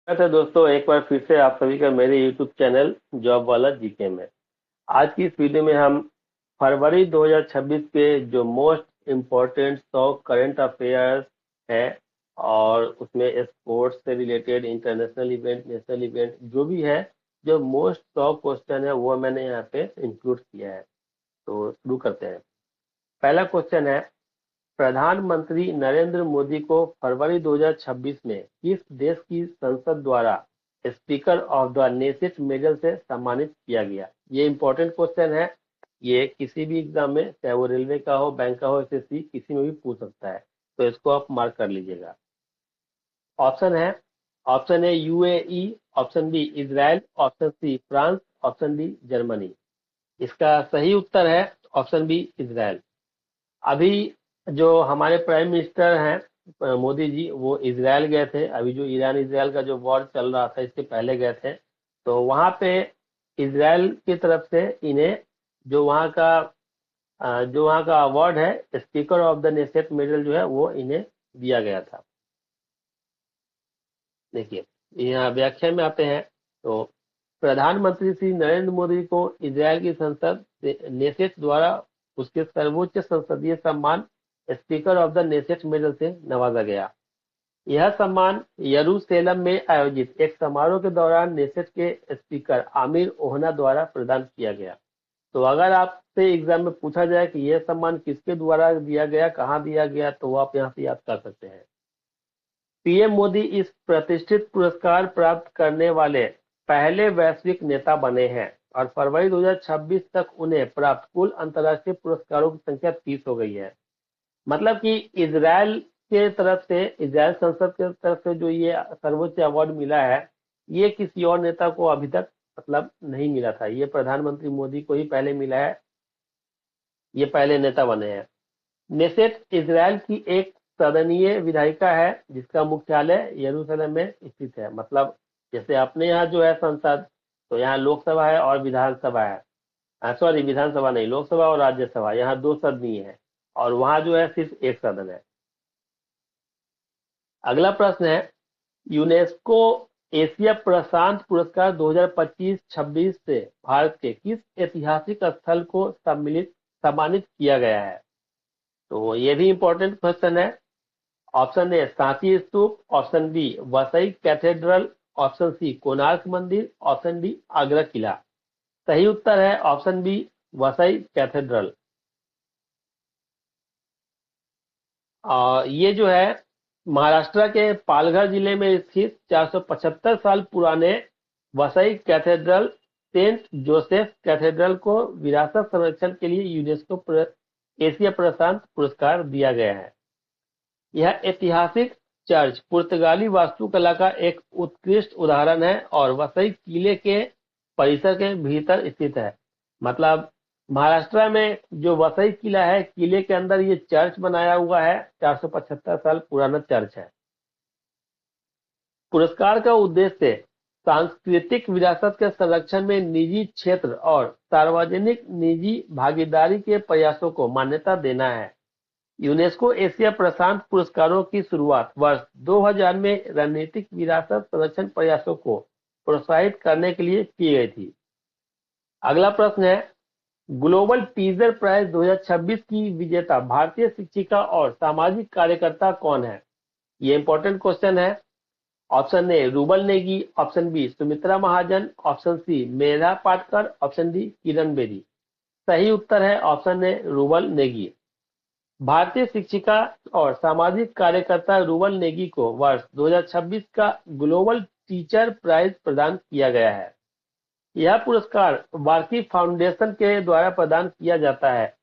है दोस्तों, एक बार फिर से आप सभी का मेरे YouTube चैनल जॉब वाला जीके में। आज की इस वीडियो में हम फरवरी 2026 के जो मोस्ट इम्पोर्टेंट 100 करंट अफेयर्स है और उसमें स्पोर्ट्स से related international event, national event जो भी है, जो मोस्ट 100 क्वेश्चन है वो मैंने यहाँ पे इंक्लूड किया है। तो शुरू करते हैं। पहला क्वेश्चन है, प्रधानमंत्री नरेंद्र मोदी को फरवरी 2026 में किस देश की संसद द्वारा speaker of the nation medal से सम्मानित किया गया? ये इंपॉर्टेंट क्वेश्चन है। ये किसी भी एग्जाम में, चाहे वो रेलवे का हो, बैंक का हो, एसएससी, किसी में भी पूछ सकता है। तो इसको आप मार्क कर लीजिएगा। ऑप्शन है, option A UAE, option B Israel, option C France, option D Germany. इसका सही उत्तर है ऑप्शन बी इजराइल। अभी जो हमारे प्राइम मिनिस्टर हैं मोदी जी, वो इजराइल गए थे। अभी जो ईरान इजराइल का जो वॉर चल रहा था, इसके पहले गए थे। तो वहां पे इजराइल की तरफ से इन्हें जो वहाँ का अवार्ड है, speaker of the nation medal जो है, वो इन्हें दिया गया था। देखिए, यहाँ व्याख्या में आते हैं। तो प्रधानमंत्री श्री नरेंद्र मोदी को इजराइल की संसद नेसेट द्वारा उसके सर्वोच्च संसदीय सम्मान speaker of the Knesset medal से नवाजा गया। यह सम्मान यरूशलेम में आयोजित एक समारोह के दौरान नेसेट के स्पीकर आमिर ओहना द्वारा प्रदान किया गया। तो अगर आपसे एग्जाम में पूछा जाए कि यह सम्मान किसके द्वारा दिया गया, कहाँ दिया गया, तो आप यहाँ से याद कर सकते हैं। पीएम मोदी इस प्रतिष्ठित पुरस्कार प्राप्त करने वाले पहले वैश्विक नेता बने हैं और फरवरी 2026 तक उन्हें प्राप्त कुल अंतर्राष्ट्रीय पुरस्कारों की संख्या 30 हो गई है। मतलब कि इजराइल के तरफ से, इजराइल संसद के तरफ से जो ये सर्वोच्च अवार्ड मिला है, ये किसी और नेता को अभी तक मतलब नहीं मिला था। ये प्रधानमंत्री मोदी को ही पहले मिला है। ये पहले नेता बने हैं। नेसेट इजराइल की एक सदनीय विधायिका है जिसका मुख्यालय यरूशलेम में स्थित है। मतलब जैसे अपने यहाँ जो है संसद, तो यहाँ लोकसभा है और विधानसभा है। सॉरी, विधानसभा नहीं, लोकसभा और राज्यसभा, यहाँ दो सदनीय है। और वहाँ जो है सिर्फ एक सदन है। अगला प्रश्न है, यूनेस्को एशिया प्रशांत पुरस्कार 2025-26 से भारत के किस ऐतिहासिक स्थल को सम्मानित किया गया है? तो ये भी इंपॉर्टेंट क्वेश्चन है। Option A Sanchi stupa, option B Vasai cathedral, option C Konark मंदिर, ऑप्शन डी आगरा किला। सही उत्तर है ऑप्शन बी वसई कैथेड्रल। ये जो है महाराष्ट्र के पालघर जिले में स्थित 475 साल पुराने Vasai cathedral, Saint Joseph cathedral को विरासत संरक्षण के लिए एशिया प्रशांत पुरस्कार दिया गया है। यह ऐतिहासिक चर्च पुर्तगाली वास्तुकला का एक उत्कृष्ट उदाहरण है और वसई किले के परिसर के भीतर स्थित है। मतलब महाराष्ट्र में जो वसई किला है, किले के अंदर ये चर्च बनाया हुआ है। 475 साल पुराना चर्च है। पुरस्कार का उद्देश्य सांस्कृतिक विरासत के संरक्षण में निजी क्षेत्र और सार्वजनिक निजी भागीदारी के प्रयासों को मान्यता देना है। यूनेस्को एशिया प्रशांत पुरस्कारों की शुरुआत वर्ष 2000 में रणनीतिक विरासत संरक्षण प्रयासों को प्रोत्साहित करने के लिए की गई थी। अगला प्रश्न है, ग्लोबल टीजर प्राइज 2026 की विजेता भारतीय शिक्षिका और सामाजिक कार्यकर्ता कौन है? ये इंपॉर्टेंट क्वेश्चन है। Option A Rubal Negi, option B Sumitra Mahajan, option C Medha Patkar, option D Kiran Bedi. सही उत्तर है ऑप्शन ए रूबल नेगी। भारतीय शिक्षिका और सामाजिक कार्यकर्ता रूबल नेगी को वर्ष 2026 का ग्लोबल टीचर प्राइज प्रदान किया गया है। यह पुरस्कार वार्की फाउंडेशन के द्वारा प्रदान किया जाता है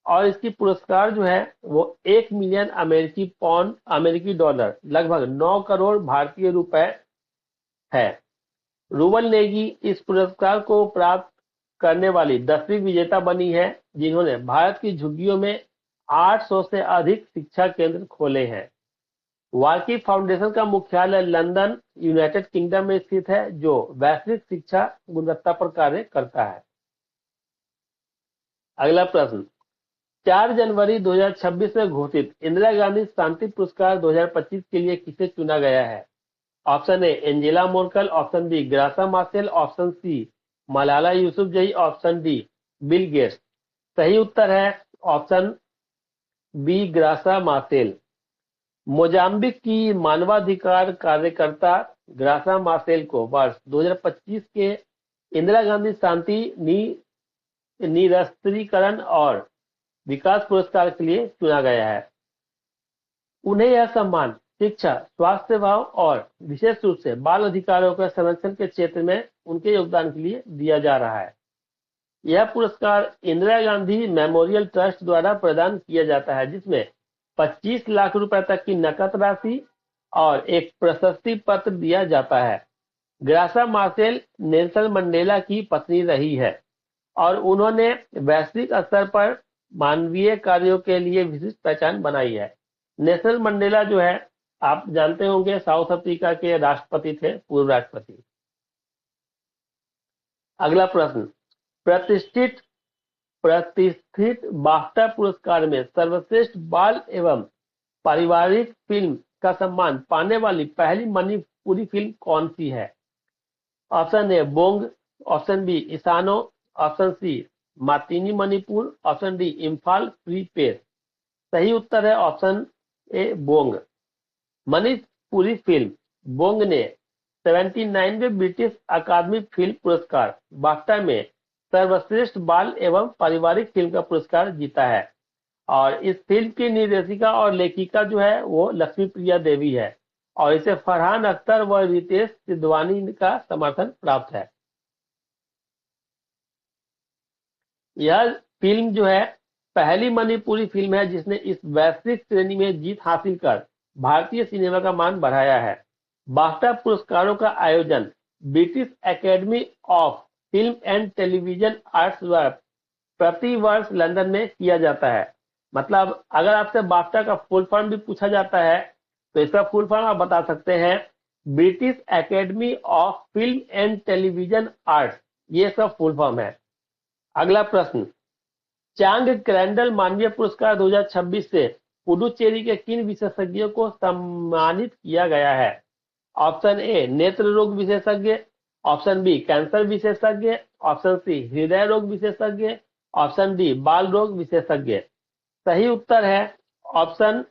और इसकी पुरस्कार जो है वो 1 मिलियन अमेरिकी डॉलर, लगभग 9 करोड़ भारतीय रुपए है। रूबल नेगी इस पुरस्कार को प्राप्त करने वाली 10वीं विजेता बनी है जिन्होंने भारत की झुग्गियों में 800 से अधिक शिक्षा केंद्र खोले हैं। वार्की फाउंडेशन का मुख्यालय लंदन, यूनाइटेड किंगडम में स्थित है, जो वैश्विक शिक्षा गुणवत्ता पर कार्य करता है। अगला प्रश्न, 4 जनवरी 2026 में घोषित इंदिरा गांधी शांति पुरस्कार 2025 के लिए किसे चुना गया है? Option A Angela Merkel, option B Graca Machel, option C Malala Yousafzai, option D Bill Gates. सही उत्तर है option B Graca Machel. Mozambique की मानवाधिकार कार्यकर्ता ग्रासा मार्सेल को वर्ष 2025 के इंदिरा गांधी शांति निरस्त्रीकरण और विकास पुरस्कार के लिए चुना गया है। उन्हें यह सम्मान शिक्षा, स्वास्थ्य सेवाओं और विशेष रूप से बाल अधिकारों के संरक्षण के क्षेत्र में उनके योगदान के लिए दिया जा रहा है। यह पुरस्कार इंदिरा गांधी मेमोरियल ट्रस्ट द्वारा प्रदान किया जाता है, जिसमें 25 लाख रुपए तक की नकद राशि और एक प्रशस्ति पत्र दिया जाता है। ग्रासा मार्सेल नेल्सन मंडेला की पत्नी रही है और उन्होंने वैश्विक स्तर पर मानवीय कार्यों के लिए विशिष्ट पहचान बनाई है। नेल्सन मंडेला जो है आप जानते होंगे साउथ अफ्रीका के राष्ट्रपति थे, पूर्व राष्ट्रपति। अगला प्रश्न, प्रतिष्ठित बाफ्टा पुरस्कार में सर्वश्रेष्ठ बाल एवं पारिवारिक फिल्म का सम्मान पाने वाली पहली मणिपुरी फिल्म कौन सी है? Option A Boong, option B Isanou, option C Matini Manipur, option D Imphal free press. सही उत्तर है option A Boong. Manipuri film Boong ने 79वें ब्रिटिश अकादमी फिल्म पुरस्कार बाफ्टा में सर्वश्रेष्ठ बाल एवं पारिवारिक फिल्म का पुरस्कार जीता है और इस फिल्म की निर्देशिका और लेखिका जो है वो लक्ष्मी प्रिया देवी है और इसे फरहान अख्तर व रितेश सिद्धवानी का समर्थन प्राप्त है। यह फिल्म जो है पहली मणिपुरी फिल्म है जिसने इस वैश्विक श्रेणी में जीत हासिल कर भारतीय सिनेमा का मान बढ़ाया है। बाफ्टा पुरस्कारों का आयोजन British academy of film and television arts द्वारा प्रति वर्ष लंदन में किया जाता है। मतलब अगर आपसे बाफ्टा का फुल फॉर्म भी पूछा जाता है तो इसका फुल फॉर्म आप बता सकते हैं British academy of film and television arts, ये इसका फुल फॉर्म है। अगला प्रश्न, चांग क्रैंडल मानवीय पुरस्कार 2026 से पुडुचेरी के किन विशेषज्ञों को सम्मानित किया गया है? ऑप्शन ए नेत्र रोग विशेषज्ञ, ऑप्शन बी कैंसर विशेषज्ञ, ऑप्शन सी हृदय रोग विशेषज्ञ, ऑप्शन डी बाल रोग विशेषज्ञ। सही उत्तर है ऑप्शन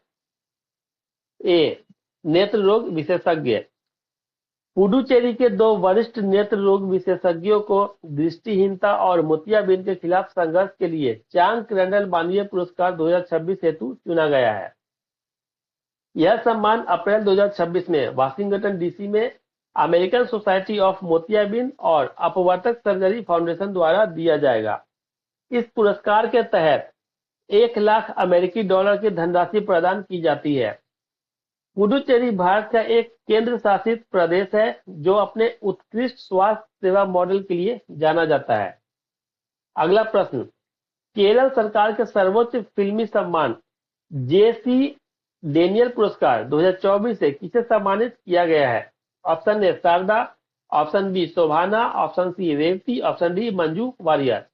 ए नेत्र रोग विशेषज्ञ। पुडुचेरी के 2 वरिष्ठ नेत्र रोग विशेषज्ञों को दृष्टिहीनता और मोतियाबिंद के खिलाफ संघर्ष के लिए चांग क्रैंडल मानवीय पुरस्कार 2026 हेतु चुना गया है। यह सम्मान अप्रैल 2026 में वाशिंगटन डीसी में अमेरिकन सोसाइटी ऑफ मोतियाबिंद और अपवर्तक सर्जरी फाउंडेशन द्वारा दिया जाएगा। इस पुरस्कार के तहत 1 लाख अमेरिकी डॉलर की धनराशि प्रदान की जाती है। पुडुचेरी भारत का एक केंद्र शासित प्रदेश है जो अपने उत्कृष्ट स्वास्थ्य सेवा मॉडल के लिए जाना जाता है। अगला प्रश्न, केरल सरकार के सर्वोच्च फिल्मी सम्मान जेसी डेनियल पुरस्कार 2024 से किसे सम्मानित किया गया है? Option A Sharada, option B Shobhana, option C Revathi, option D Manju Warrier.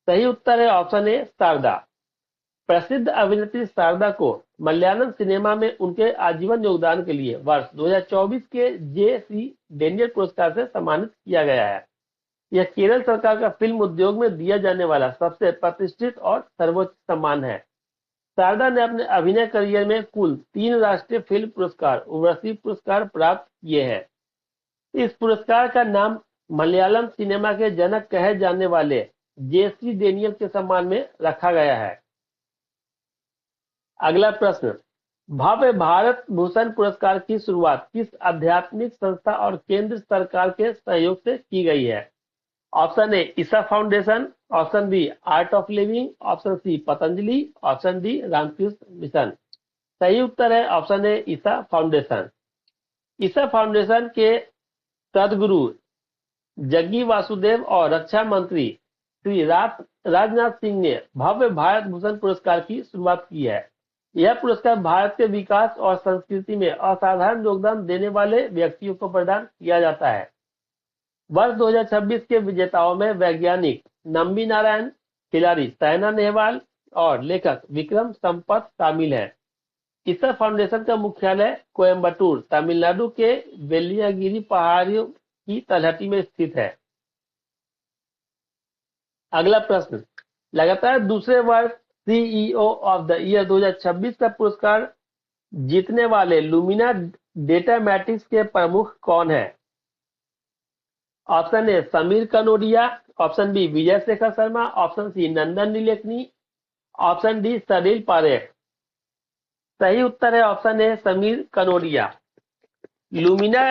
सही उत्तर है ऑप्शन ए शारदा। प्रसिद्ध अभिनेत्री शारदा को मलयालम सिनेमा में उनके आजीवन योगदान के लिए वर्ष 2024 के जेसी डेनियल पुरस्कार से सम्मानित किया गया है। यह केरल सरकार का फिल्म उद्योग में दिया जाने वाला सबसे प्रतिष्ठित और सर्वोच्च सम्मान है। शारदा ने अपने अभिनय करियर में कुल 3 राष्ट्रीय फिल्म पुरस्कार उर्वशी पुरस्कार प्राप्त किए हैं। इस पुरस्कार का नाम मलयालम सिनेमा के जनक कहे जाने वाले जेसी डेनियल के सम्मान में रखा गया है। अगला प्रश्न, भव्य भारत भूषण पुरस्कार की शुरुआत किस आध्यात्मिक संस्था और केंद्र सरकार के सहयोग से की गई है? Option A Isha Foundation, option B Art of Living, option C Patanjali, option D Ramakrishna Mission. सही उत्तर है option A Isha Foundation. Isha Foundation के सदगुरु जग्गी वासुदेव और रक्षा मंत्री श्री राजनाथ सिंह ने भव्य भारत भूषण पुरस्कार की शुरुआत की है। यह पुरस्कार भारत के विकास और संस्कृति में असाधारण योगदान देने वाले व्यक्तियों को प्रदान किया जाता है। वर्ष 2026 के विजेताओं में वैज्ञानिक नंबी नारायण, खिलाड़ी साइना नेहवाल और लेखक विक्रम संपत शामिल हैं। ईसा फाउंडेशन का मुख्यालय कोयम्बटूर, तमिलनाडु के वेलियागिरी पहाड़ियों की तलहटी में स्थित है। अगला प्रश्न, लगातार दूसरे वर्ष सीईओ ऑफ द ईयर 2026 का पुरस्कार जीतने वाले लुमिना डेटा मैट्रिक्स के प्रमुख कौन है? Option A Sameer Kanodia, option B Vijay Shekhar Sharma, option C Nandan Nilekani, option D Salil Parekh. सही उत्तर है option A Sameer Kanodia. Lumina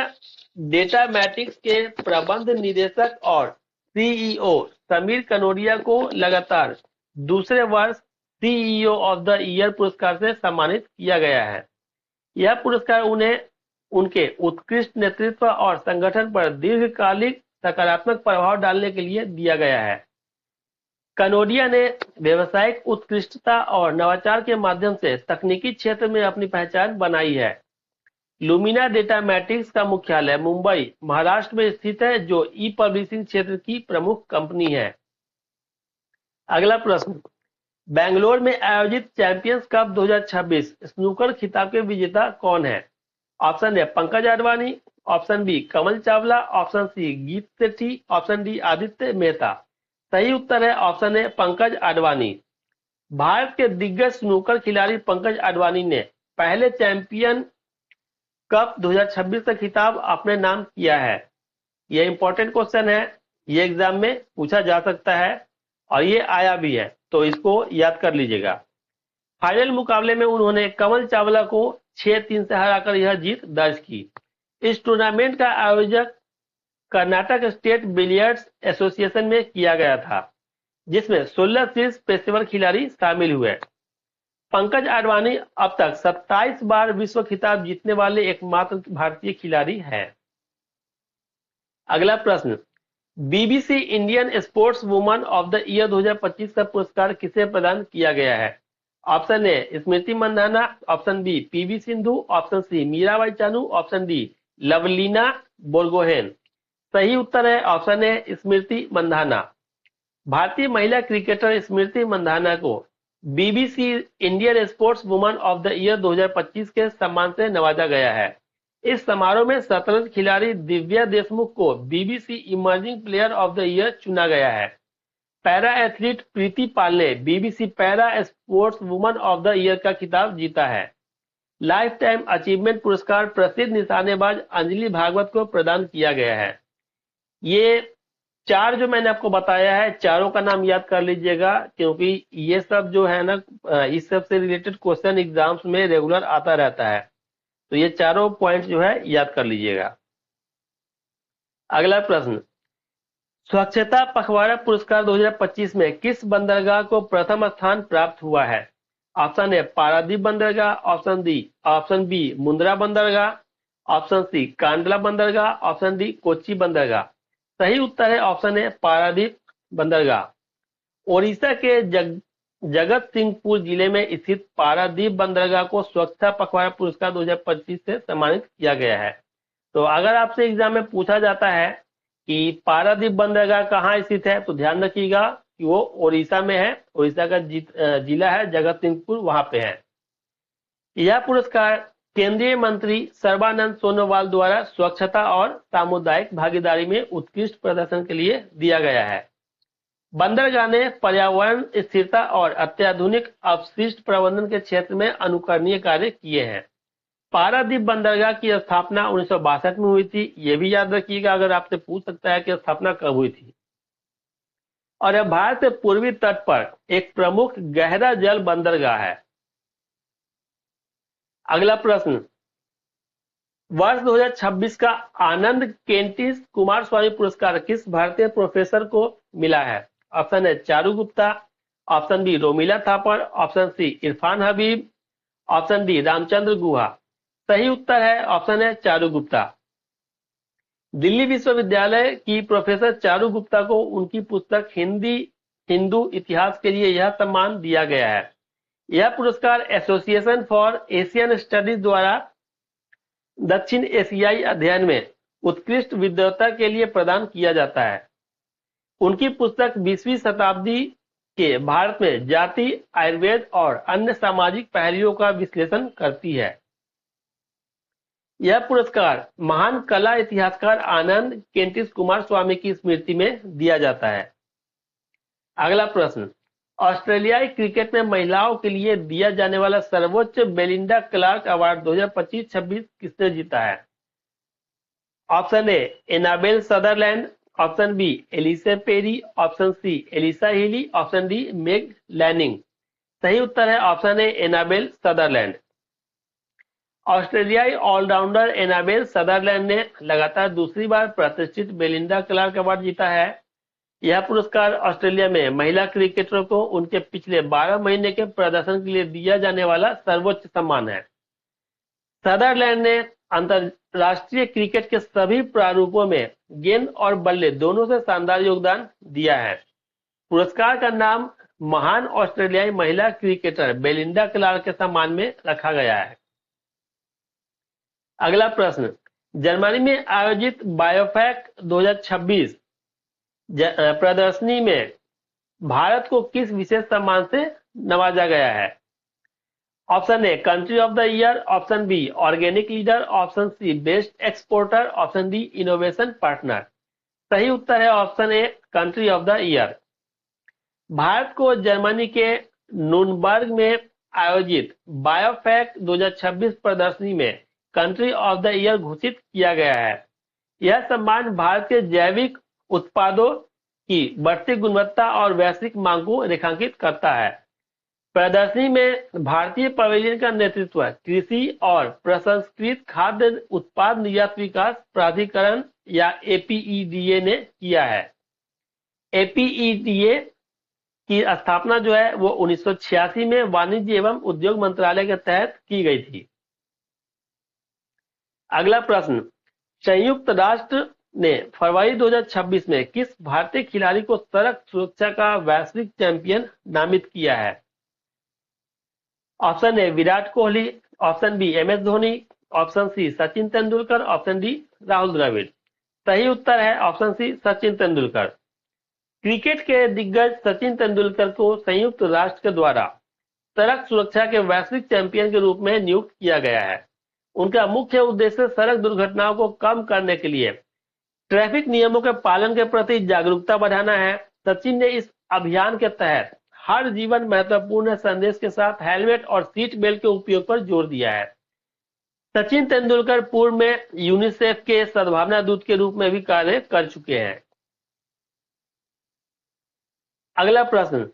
data matrix के प्रबंध निदेशक और सीईओ समीर कनोडिया को लगातार दूसरे वर्ष सीईओ ऑफ द ईयर पुरस्कार से सम्मानित किया गया है। यह पुरस्कार उन्हें उनके उत्कृष्ट नेतृत्व और संगठन पर दीर्घकालिक सकारात्मक प्रभाव डालने के लिए दिया गया है। कनोडिया ने व्यावसायिक उत्कृष्टता और नवाचार के माध्यम से तकनीकी क्षेत्र में अपनी पहचान बनाई है। लुमिना डेटा मैट्रिक्स का मुख्यालय मुंबई, महाराष्ट्र में स्थित है, जो ई पब्लिशिंग क्षेत्र की प्रमुख कंपनी है। अगला प्रश्न, बेंगलोर में आयोजित चैंपियंस कप 2026 स्नूकर खिताब के विजेता कौन है? Option A Pankaj Advani, option B Kamal Chawla, option C Geet Sethi, option D Aditya Mehta. सही उत्तर है ऑप्शन ए पंकज आडवाणी। भारत के दिग्गज स्नूकर खिलाड़ी पंकज आडवाणी ने पहले चैंपियन कप 2026 का खिताब अपने नाम किया है। यह इंपॉर्टेंट क्वेश्चन है, ये एग्जाम में पूछा जा सकता है और ये आया भी है, तो इसको याद कर लीजिएगा। फाइनल मुकाबले में उन्होंने कमल चावला को 6-3 से हराकर यह जीत दर्ज की। इस टूर्नामेंट का आयोजक कर्नाटक स्टेट बिलियर्ड्स एसोसिएशन में किया गया था, जिसमें 16 शीर्ष पेशेवर खिलाड़ी शामिल हुए। पंकज आडवाणी अब तक 27 बार विश्व खिताब जीतने वाले एकमात्र भारतीय खिलाड़ी हैं। अगला प्रश्न, BBC Indian sportswoman of the year 2025 का पुरस्कार किसे प्रदान किया गया है? Option A Smriti Mandhana, option B PV Sindhu, option C Mirabai Chanu, option D Lovlina Borgohain. सही उत्तर है ऑप्शन ए स्मृति मंधाना। भारतीय महिला क्रिकेटर स्मृति मंधाना को BBC Indian sportswoman of the year 2025 के सम्मान से नवाजा गया है। इस समारोह में शतरंज खिलाड़ी दिव्या देशमुख को BBC emerging player of the year चुना गया है। पैरा एथलीट प्रीति पाल ने BBC para sports woman of the year का खिताब जीता है। लाइफ टाइम अचीवमेंट पुरस्कार प्रसिद्ध निशानेबाज अंजलि भागवत को प्रदान किया गया है। ये 4 जो मैंने आपको बताया है, चारों का नाम याद कर लीजिएगा, क्योंकि ये सब जो है ना, इस सब से रिलेटेड क्वेश्चन एग्जाम्स में रेगुलर आता रहता है, तो ये चारों पॉइंट जो है याद कर लीजिएगा। अगला प्रश्न, स्वच्छता पखवाड़ा पुरस्कार 2025 में किस बंदरगाह को प्रथम स्थान प्राप्त हुआ है? ऑप्शन ए पारादीप बंदरगाह, ऑप्शन बी मुंद्रा बंदरगाह, ऑप्शन सी कांडला बंदरगाह, ऑप्शन डी कोच्चि बंदरगाह। सही उत्तर है ऑप्शन ए पारादीप बंदरगाह। ओडिशा के जगत सिंहपुर जिले में स्थित पारादीप बंदरगाह को स्वच्छता पखवाड़ा पुरस्कार 2025 से सम्मानित किया गया है। तो अगर आपसे एग्जाम में पूछा जाता है कि पारादीप बंदरगाह कहाँ स्थित है, तो ध्यान रखिएगा कि वो ओडिशा में है। ओडिशा का जिला है जगत सिंहपुर, वहां पे है। यह पुरस्कार केंद्रीय मंत्री सर्बानंद सोनोवाल द्वारा स्वच्छता और सामुदायिक भागीदारी में उत्कृष्ट प्रदर्शन के लिए दिया गया है। बंदरगाह ने पर्यावरण स्थिरता और अत्याधुनिक अपशिष्ट प्रबंधन के क्षेत्र में अनुकरणीय कार्य किए हैं। पारादीप बंदरगाह की स्थापना 1962 में हुई थी। ये भी याद रखिएगा, अगर आपसे पूछ सकता है कि स्थापना कब हुई थी। और यह भारत के पूर्वी तट पर एक प्रमुख गहरा जल बंदरगाह है। अगला प्रश्न, वर्ष 2026 का आनंद केंटिस कुमार स्वामी पुरस्कार किस भारतीय प्रोफेसर को मिला है? Option A Charu Gupta, option B Romila Thapar, option C Irfan Habib, option D Ramachandra Guha. सही उत्तर है ऑप्शन ए चारू गुप्ता। दिल्ली विश्वविद्यालय की प्रोफेसर चारू गुप्ता को उनकी पुस्तक हिंदू इतिहास के लिए यह सम्मान दिया गया है। यह पुरस्कार एसोसिएशन फॉर एशियन स्टडीज द्वारा दक्षिण एशियाई अध्ययन में उत्कृष्ट विद्वता के लिए प्रदान किया जाता है। उनकी पुस्तक 20वीं शताब्दी के भारत में जाति, आयुर्वेद और अन्य सामाजिक पहलुओं का विश्लेषण करती है। यह पुरस्कार महान कला इतिहासकार आनंद केंटिस कुमार स्वामी की स्मृति में दिया जाता है। अगला प्रश्न, ऑस्ट्रेलियाई क्रिकेट में महिलाओं के लिए दिया जाने वाला सर्वोच्च बेलिंडा क्लार्क अवार्ड 2025-26 किसने जीता है? Option A Annabel Sutherland, option B Ellyse Perry, option C Alyssa Healy, option D Meg Lanning. सही उत्तर है ऑप्शन ए एनाबेल सदरलैंड। ऑस्ट्रेलियाई ऑलराउंडर एनाबेल सदरलैंड ने लगातार दूसरी बार प्रतिष्ठित बेलिंडा क्लार्क अवार्ड जीता है। यह पुरस्कार ऑस्ट्रेलिया में महिला क्रिकेटरों को उनके पिछले 12 महीने के प्रदर्शन के लिए दिया जाने वाला सर्वोच्च सम्मान है। सदरलैंड ने अंतरराष्ट्रीय क्रिकेट के सभी प्रारूपों में गेंद और बल्ले दोनों से शानदार योगदान दिया है। पुरस्कार का नाम महान ऑस्ट्रेलियाई महिला क्रिकेटर बेलिंडा क्लार्क के सम्मान में रखा गया है। अगला प्रश्न, जर्मनी में आयोजित बायोफैक 2026 प्रदर्शनी में भारत को किस विशेष सम्मान से नवाजा गया है? Option A country of the year, option B organic leader, option C best exporter, option D innovation partner. सही उत्तर है option A country of the year. Bharat को जर्मनी के नूर्नबर्ग में आयोजित बायोफैक 2026 प्रदर्शनी में कंट्री ऑफ द ईयर घोषित किया गया है। यह सम्मान भारत के जैविक उत्पादों की बढ़ती गुणवत्ता और वैश्विक मांग को रेखांकित करता है। प्रदर्शनी में भारतीय पवेलियन का नेतृत्व कृषि और प्रसंस्कृत खाद्य उत्पाद निर्यात विकास प्राधिकरण या एपीईडीए ने किया है। एपीईडीए की स्थापना जो है वो 1986 में वाणिज्य एवं उद्योग मंत्रालय के तहत की गई थी। अगला प्रश्न, संयुक्त राष्ट्र ने फरवरी 2026 में किस भारतीय खिलाड़ी को सड़क सुरक्षा का वैश्विक चैंपियन नामित किया है? Option A Virat Kohli, option B M S Dhoni, option C Sachin Tendulkar, option D Rahul Dravid. सही उत्तर है option C Sachin Tendulkar. Cricket के दिग्गज सचिन तेंदुलकर को संयुक्त राष्ट्र के द्वारा सड़क सुरक्षा के वैश्विक चैंपियन के रूप में नियुक्त किया गया है। उनका मुख्य उद्देश्य सड़क दुर्घटनाओं को कम करने के लिए ट्रैफिक नियमों के पालन के प्रति जागरूकता बढ़ाना है। सचिन ने इस अभियान के तहत हर जीवन महत्वपूर्ण संदेश के साथ हेलमेट और सीट बेल्ट के उपयोग पर जोर दिया है। सचिन तेंदुलकर पूर्व में यूनिसेफ के सद्भावना दूत के रूप में भी कार्य कर चुके हैं। अगला प्रश्न,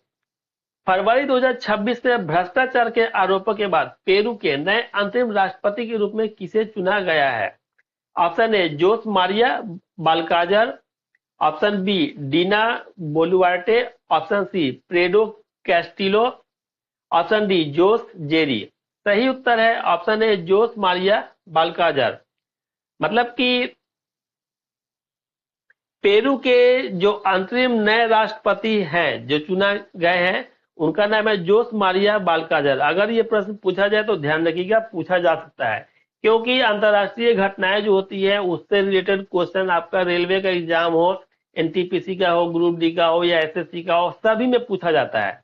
फरवरी 2026 में भ्रष्टाचार के आरोपों के बाद पेरू के नए अंतरिम राष्ट्रपति के रूप में किसे चुना गया है? Option A Jose Maria Balcazar, option B Dina Boluarte, option C प्रेडो Castillo, option D Jose Jeri. सही उत्तर है ऑप्शन ए जोस मारिया बाल्काजर। मतलब कि पेरू के जो अंतरिम नए राष्ट्रपति हैं जो चुना गए हैं उनका नाम है जोस मारिया बाल्काजर। अगर ये प्रश्न पूछा जाए तो ध्यान रखिएगा, पूछा जा सकता है क्योंकि अंतरराष्ट्रीय घटनाएं जो होती है उससे रिलेटेड क्वेश्चन आपका रेलवे का एग्जाम हो, एनटीपीसी का हो, ग्रुप डी का हो या एसएससी का हो, सभी में पूछा जाता है।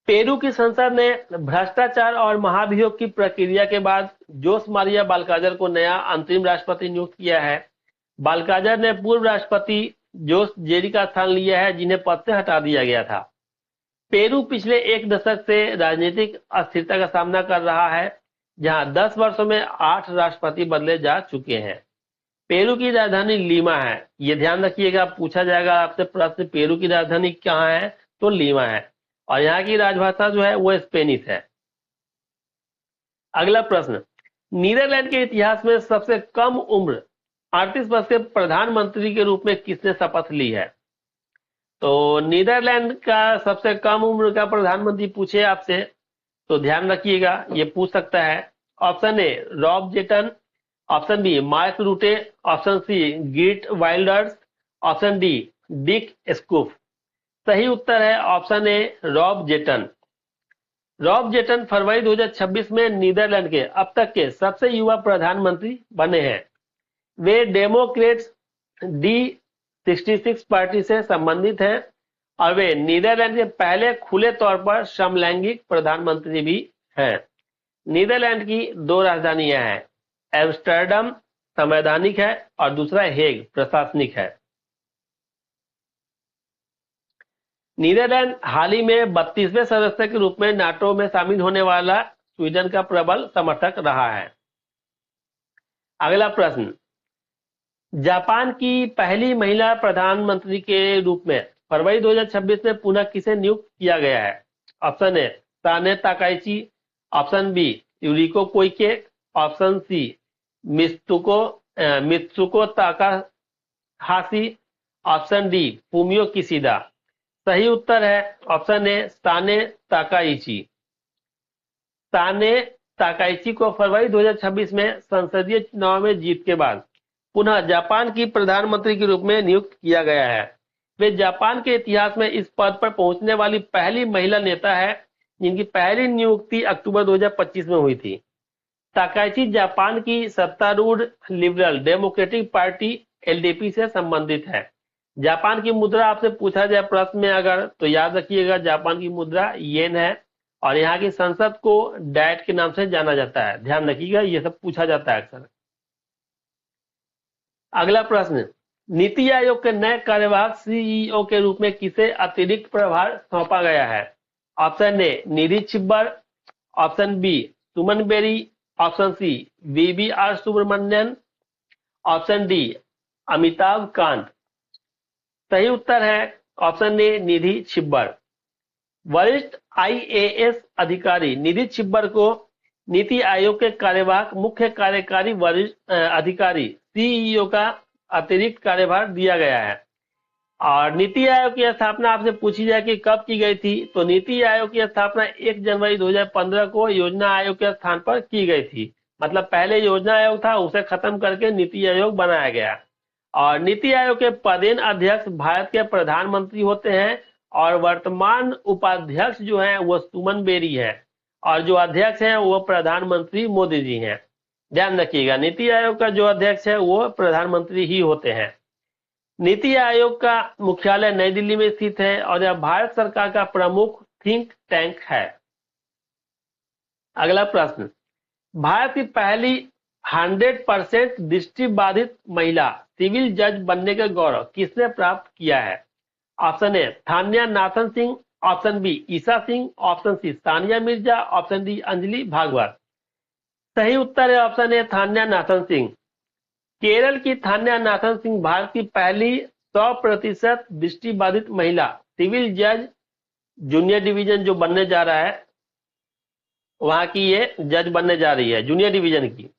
पेरू की संसद ने भ्रष्टाचार और महाभियोग की प्रक्रिया के बाद जोस मारिया बाल्काजर को नया अंतरिम राष्ट्रपति नियुक्त किया है। बाल्काजर ने पूर्व राष्ट्रपति जोस जेरी का स्थान लिया है जिन्हें पद से हटा दिया गया था। पेरू पिछले एक दशक से राजनीतिक अस्थिरता का सामना कर रहा है जहां 10 वर्षों में 8 राष्ट्रपति बदले जा चुके हैं। पेरू की राजधानी लीमा है। ये ध्यान रखिएगा, पूछा जाएगा आपसे प्रश्न पेरू की राजधानी कहाँ है तो लीमा है और यहाँ की राजभाषा जो है वो स्पेनिश है। अगला प्रश्न, नीदरलैंड के इतिहास में सबसे कम उम्र 38 वर्ष के प्रधानमंत्री के रूप में किसने शपथ ली है? तो नीदरलैंड का सबसे कम उम्र का प्रधानमंत्री पूछे आपसे तो ध्यान रखिएगा, ये पूछ सकता है। Option A Rob Jetten, option B Mark Rutte, option C गिट Wilders, option D Dick Schoof. सही उत्तर है option A Rob Jetten. Rob Jetten फरवरी 2026 में नीदरलैंड के अब तक के सबसे युवा प्रधानमंत्री बने हैं। वे डेमोक्रेट्स डी 66 पार्टी से संबंधित हैं और वे नीदरलैंड के पहले खुले तौर पर समलैंगिक प्रधानमंत्री भी हैं। नीदरलैंड की 2 राजधानियां हैं, एम्स्टर्डम संवैधानिक है और दूसरा हेग प्रशासनिक है। नीदरलैंड हाल ही में 32वें सदस्य के रूप में नाटो में शामिल होने वाला स्वीडन का प्रबल समर्थक रहा है। अगला प्रश्न, जापान की पहली महिला प्रधानमंत्री के रूप में फरवरी 2026 में पुनः किसे नियुक्त किया गया है? Option A Sanae Takaichi, option B Yuriko Koike, option C Mitsuko Takahashi, option D Fumio Kishida. सही उत्तर है option A Sanae Takaichi. Sanae Takaichi को फरवरी 2026 में संसदीय चुनाव में जीत के बाद पुनः जापान की प्रधानमंत्री के रूप में नियुक्त किया गया है। वे जापान के इतिहास में इस पद पर पहुंचने वाली पहली महिला नेता है जिनकी पहली नियुक्ति अक्टूबर 2025 में हुई थी। ताकाइची जापान की सत्तारूढ़ लिबरल डेमोक्रेटिक पार्टी एलडीपी से संबंधित है। जापान की मुद्रा आपसे पूछा जाए प्रश्न में अगर, तो याद रखिएगा जापान की मुद्रा येन है और यहाँ की संसद को डायट के नाम से जाना जाता है। ध्यान रखिएगा, ये सब पूछा जाता है अक्सर। अगला प्रश्न, नीति आयोग के नए कार्यवाहक सीईओ के रूप में किसे अतिरिक्त प्रभार सौंपा गया है? Option A Nidhi Chhibber, option B Suman Bery, option C VVR Subrahmanyam, option D Amitabh Kant. सही उत्तर है ऑप्शन ए निधि छिब्बर। वरिष्ठ आईएएस अधिकारी निधि छिब्बर को नीति आयोग के कार्यवाहक मुख्य कार्यकारी वरिष्ठ अधिकारी सीईओ का अतिरिक्त कार्यभार दिया गया है। और नीति आयोग की स्थापना आपसे पूछी जाए कि कब की गई थी, तो नीति आयोग की स्थापना 1 जनवरी 2015 को योजना आयोग के स्थान पर की गई थी। मतलब पहले योजना आयोग था, उसे खत्म करके नीति आयोग बनाया गया। और नीति आयोग के पदेन अध्यक्ष भारत के प्रधानमंत्री होते हैं और वर्तमान उपाध्यक्ष जो हैं वो सुमन बेरी है और जो अध्यक्ष हैं वो प्रधानमंत्री मोदी जी हैं। ध्यान रखिएगा, नीति आयोग का जो अध्यक्ष है वो प्रधानमंत्री ही होते हैं। नीति आयोग का मुख्यालय नई दिल्ली में स्थित है और यह भारत सरकार का प्रमुख थिंक टैंक है। अगला प्रश्न, भारत की पहली 100% दृष्टिबाधित महिला सिविल जज बनने का गौरव किसने प्राप्त किया है? Option A Thanya Nathan Singh, option B Isa Singh, option C Sania Mirza, option D Anjali Bhagwat. सही उत्तर है ऑप्शन ए थान्या नाथन सिंह। केरल की थान्या नाथन सिंह भारत की पहली 100% दृष्टिबाधित महिला सिविल जज जूनियर डिवीजन जो बनने जा रहा है, वहां की ये जज बनने जा रही है जूनियर डिवीजन की।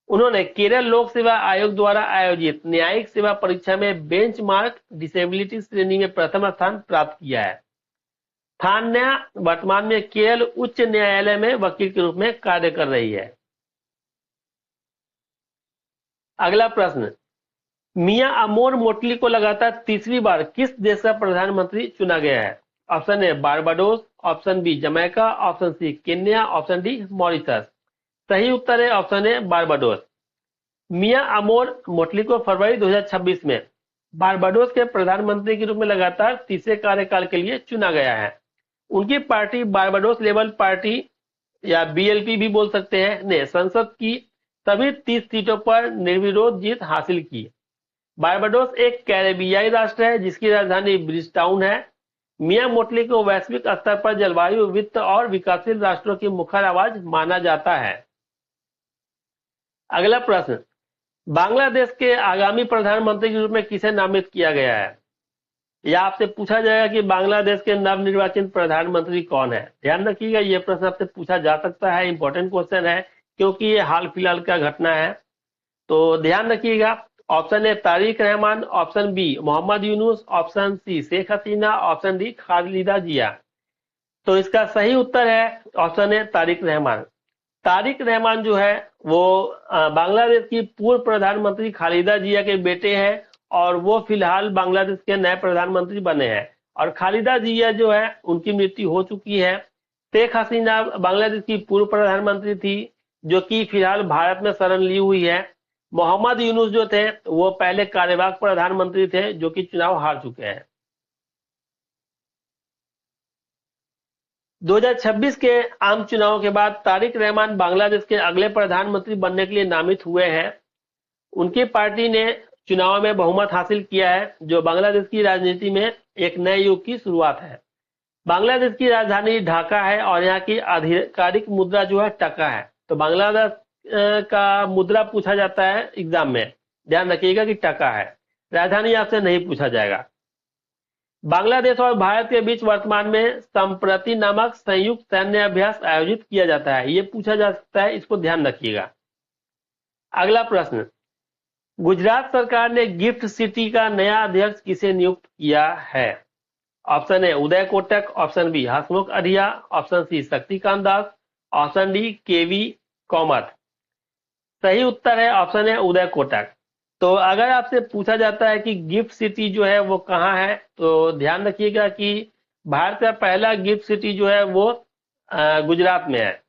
उन्होंने केरल लोक सेवा आयोग द्वारा आयोजित न्यायिक सेवा परीक्षा में बेंचमार्क डिसेबिलिटी श्रेणी में प्रथम स्थान प्राप्त किया है। थान्या वर्तमान में केरल उच्च न्यायालय में वकील के रूप में कार्य कर रही है। अगला प्रश्न, मियां अमोर मोटली को लगातार तीसरी बार किस देश का प्रधानमंत्री चुना गया है? Option A Barbados, option B Jamaica, option C Kenya, option D Mauritius. सही उत्तर है ऑप्शन ए बारबाडोस। मियां अमोर मोटली को फरवरी 2026 में बारबाडोस के प्रधानमंत्री के रूप में लगातार तीसरे कार्यकाल के लिए चुना गया है। उनकी पार्टी बारबाडोस लेबर पार्टी या बीएलपी भी बोल सकते हैं ने संसद की सभी 30 सीटों पर निर्विरोध जीत हासिल की। बारबाडोस एक कैरेबियाई राष्ट्र है जिसकी राजधानी ब्रिजटाउन है। मियां मोटली को वैश्विक स्तर पर जलवायु, वित्त और विकासशील राष्ट्रों की मुखर आवाज माना जाता है। अगला प्रश्न, बांग्लादेश के आगामी प्रधानमंत्री के रूप में किसे नामित किया गया है? यह आपसे पूछा जाएगा कि बांग्लादेश के नवनिर्वाचित प्रधानमंत्री कौन है। ध्यान रखिएगा, यह प्रश्न आपसे पूछा जा सकता है, इंपॉर्टेंट क्वेश्चन है क्योंकि ये हाल फिलहाल का घटना है। तो ध्यान रखिएगा, option A Tarique Rahman, option B Muhammad Yunus, option C Sheikh Hasina, option D Khaleda Zia. तो इसका सही उत्तर है ऑप्शन ए तारिक रहमान। तारिक रहमान जो है वो बांग्लादेश की पूर्व प्रधानमंत्री खालिदा जिया के बेटे हैं और वो फिलहाल बांग्लादेश के नए प्रधानमंत्री बने हैं। और खालिदा जिया जो है उनकी मृत्यु हो चुकी है। शेख हसीना बांग्लादेश की पूर्व प्रधानमंत्री थी जो कि फिलहाल भारत में शरण ली हुई है। मोहम्मद यूनुस जो थे वो पहले कार्यवाहक प्रधानमंत्री थे जो कि चुनाव हार चुके हैं। 2026 के आम चुनाव के बाद तारिक रहमान बांग्लादेश के अगले प्रधानमंत्री बनने के लिए नामित हुए हैं। उनकी पार्टी ने चुनाव में बहुमत हासिल किया है, जो बांग्लादेश की राजनीति में एक नए युग की शुरुआत है। बांग्लादेश की राजधानी ढाका है और यहाँ की आधिकारिक मुद्रा जो है टका है। तो बांग्लादेश का मुद्रा पूछा जाता है एग्जाम में, ध्यान रखिएगा कि टका है। राजधानी आपसे नहीं पूछा जाएगा। बांग्लादेश और भारत के बीच वर्तमान में संप्रति नामक संयुक्त सैन्य अभ्यास आयोजित किया जाता है। ये पूछा जा सकता है, इसको ध्यान रखिएगा। अगला प्रश्न, गुजरात सरकार ने गिफ्ट सिटी का नया अध्यक्ष किसे नियुक्त किया है? Option A Uday Kotak, option B Hasmukh Adhia, option C Shaktikanta Das, option D KV Kamath. सही उत्तर है ऑप्शन है उदय कोटक। तो अगर आपसे पूछा जाता है कि गिफ्ट सिटी जो है वो कहाँ है, तो ध्यान रखिएगा कि भारत का पहला गिफ्ट सिटी जो है वो गुजरात में है।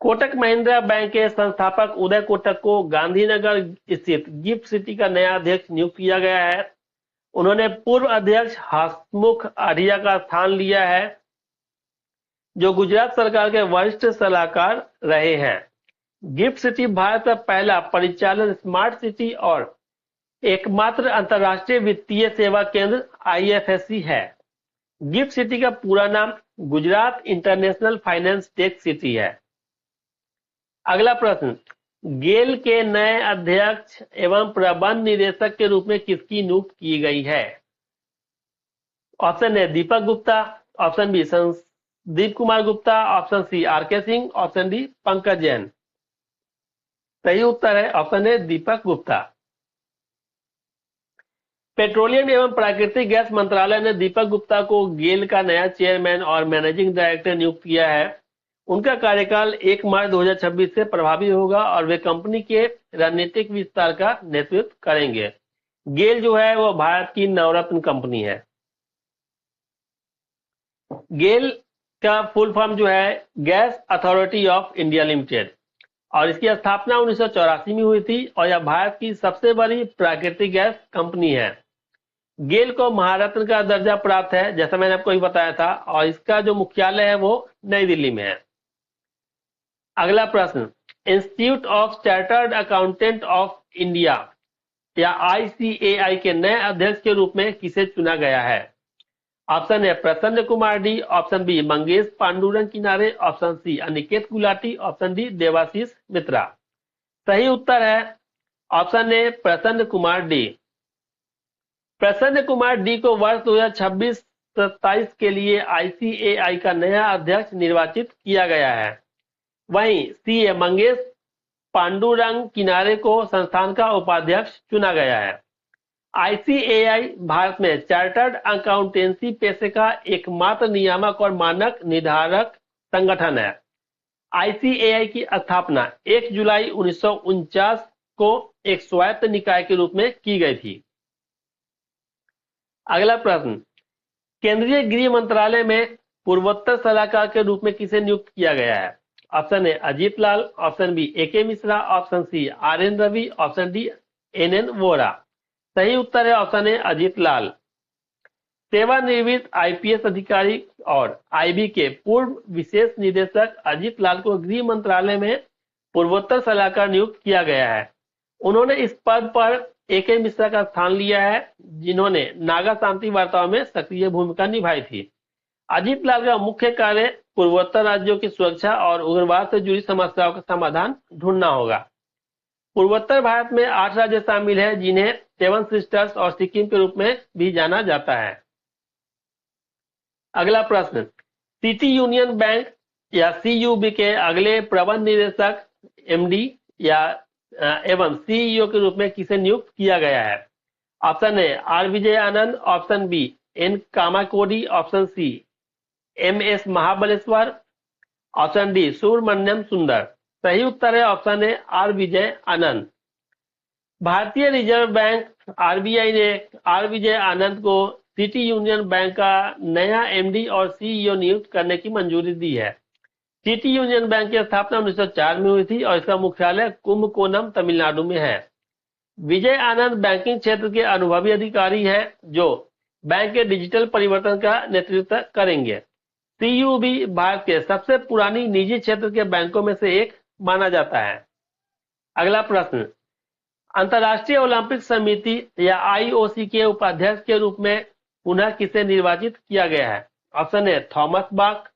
कोटक महिंद्रा बैंक के संस्थापक उदय कोटक को गांधीनगर स्थित गिफ्ट सिटी का नया अध्यक्ष नियुक्त किया गया है। उन्होंने पूर्व अध्यक्ष हसमुख अढ़िया का स्थान लिया है, जो गुजरात सरकार के वरिष्ठ सलाहकार रहे हैं। गिफ्ट सिटी भारत का पहला परिचालन स्मार्ट सिटी और एकमात्र अंतर्राष्ट्रीय वित्तीय सेवा केंद्र IFSC है। गिफ्ट सिटी का पूरा नाम Gujarat international finance tech city है। अगला प्रश्न, गेल के नए अध्यक्ष एवं प्रबंध निदेशक के रूप में किसकी नियुक्ति की गई है? Option A Deepak Gupta, option B Sandeep Kumar Gupta, option C RK Singh, option D Pankaj Jain. सही उत्तर है option A Deepak Gupta. Petroleum एवं प्राकृतिक गैस मंत्रालय ने दीपक गुप्ता को गेल का नया चेयरमैन और मैनेजिंग डायरेक्टर नियुक्त किया है। उनका कार्यकाल 1 मार्च 2026 से प्रभावी होगा और वे कंपनी के रणनीतिक विस्तार का नेतृत्व करेंगे। गेल जो है वो भारत की नवरत्न कंपनी है। गेल का फुल फॉर्म जो है gas authority of India limited, और इसकी स्थापना 1984 में हुई थी और यह भारत की सबसे बड़ी प्राकृतिक गैस कंपनी है। गेल को महारत्न का दर्जा प्राप्त है, जैसा मैंने आपको बताया था, और इसका जो मुख्यालय है वो नई दिल्ली में है। अगला प्रश्न, institute of chartered accountant of India या ICAI के नए अध्यक्ष के रूप में किसे चुना गया है? Option A Prasanna Kumar D, option B Mangesh Pandurang Kinare, option C Aniket Gulati, option D Debashish Mitra. सही उत्तर है option A Prasanna Kumar D. प्रसन्न कुमार डी को वर्ष 2026-27 के लिए ICAI का नया अध्यक्ष निर्वाचित किया गया है। वहीं CA मंगेश पांडुरंग किनारे को संस्थान का उपाध्यक्ष चुना गया है। ICAI भारत में चार्टर्ड अकाउंटेंसी पेशे का एकमात्र नियामक और मानक निर्धारक संगठन है। ICAI की स्थापना 1 जुलाई 1949 को एक स्वायत्त निकाय के रूप में की गई थी। अगला प्रश्न, केंद्रीय गृह मंत्रालय में पूर्वोत्तर सलाहकार के रूप में किसे नियुक्त किया गया है? Option A Ajit Lal, option B AK Mishra, option C RN Ravi, option D NN Vohra. सही उत्तर है ऑप्शन ए अजीत लाल। सेवानिवृत्त IPS अधिकारी और IB के पूर्व विशेष निदेशक अजीत लाल को गृह मंत्रालय में पूर्वोत्तर सलाहकार नियुक्त किया गया है। उन्होंने इस पद पर AK मिश्रा का स्थान लिया है, जिन्होंने नागा शांति वार्ताओं में सक्रिय भूमिका निभाई थी। अजीत लाल का मुख्य कार्य पूर्वोत्तर राज्यों की सुरक्षा और उग्रवाद से जुड़ी समस्याओं का समाधान ढूंढना होगा। पूर्वोत्तर भारत में 8 राज्य शामिल हैं, जिन्हें 7 सिस्टर्स और सिक्किम के रूप में भी जाना जाता है। अगला प्रश्न, सिटी यूनियन बैंक या CUB के अगले प्रबंध निदेशक MD या एवं CEO के रूप में किसे नियुक्त किया गया है? Option A R Vijay Anand, option B N Kamakoti, option C MS Mahabaleshwar, option D Subramaniam Sundar. सही उत्तर है ऑप्शन ए R विजय आनंद। भारतीय रिजर्व बैंक RBI ने R विजय आनंद को सिटी यूनियन बैंक का नया MD और CEO नियुक्त करने की मंजूरी दी है। सिटी यूनियन बैंक की स्थापना 1904 में हुई थी और इसका मुख्यालय कुंभकोणम तमिलनाडु में है। विजय आनंद बैंकिंग क्षेत्र के अनुभवी अधिकारी हैं जो बैंक के डिजिटल परिवर्तन का नेतृत्व करेंगे। सीयूबी भारत के सबसे पुरानी निजी क्षेत्र के बैंकों में से एक माना जाता है। अगला प्रश्न, अंतर्राष्ट्रीय ओलंपिक समिति या आईओसी के उपाध्यक्ष के रूप में पुनः किसे निर्वाचित किया गया है? Option A Thomas Bach,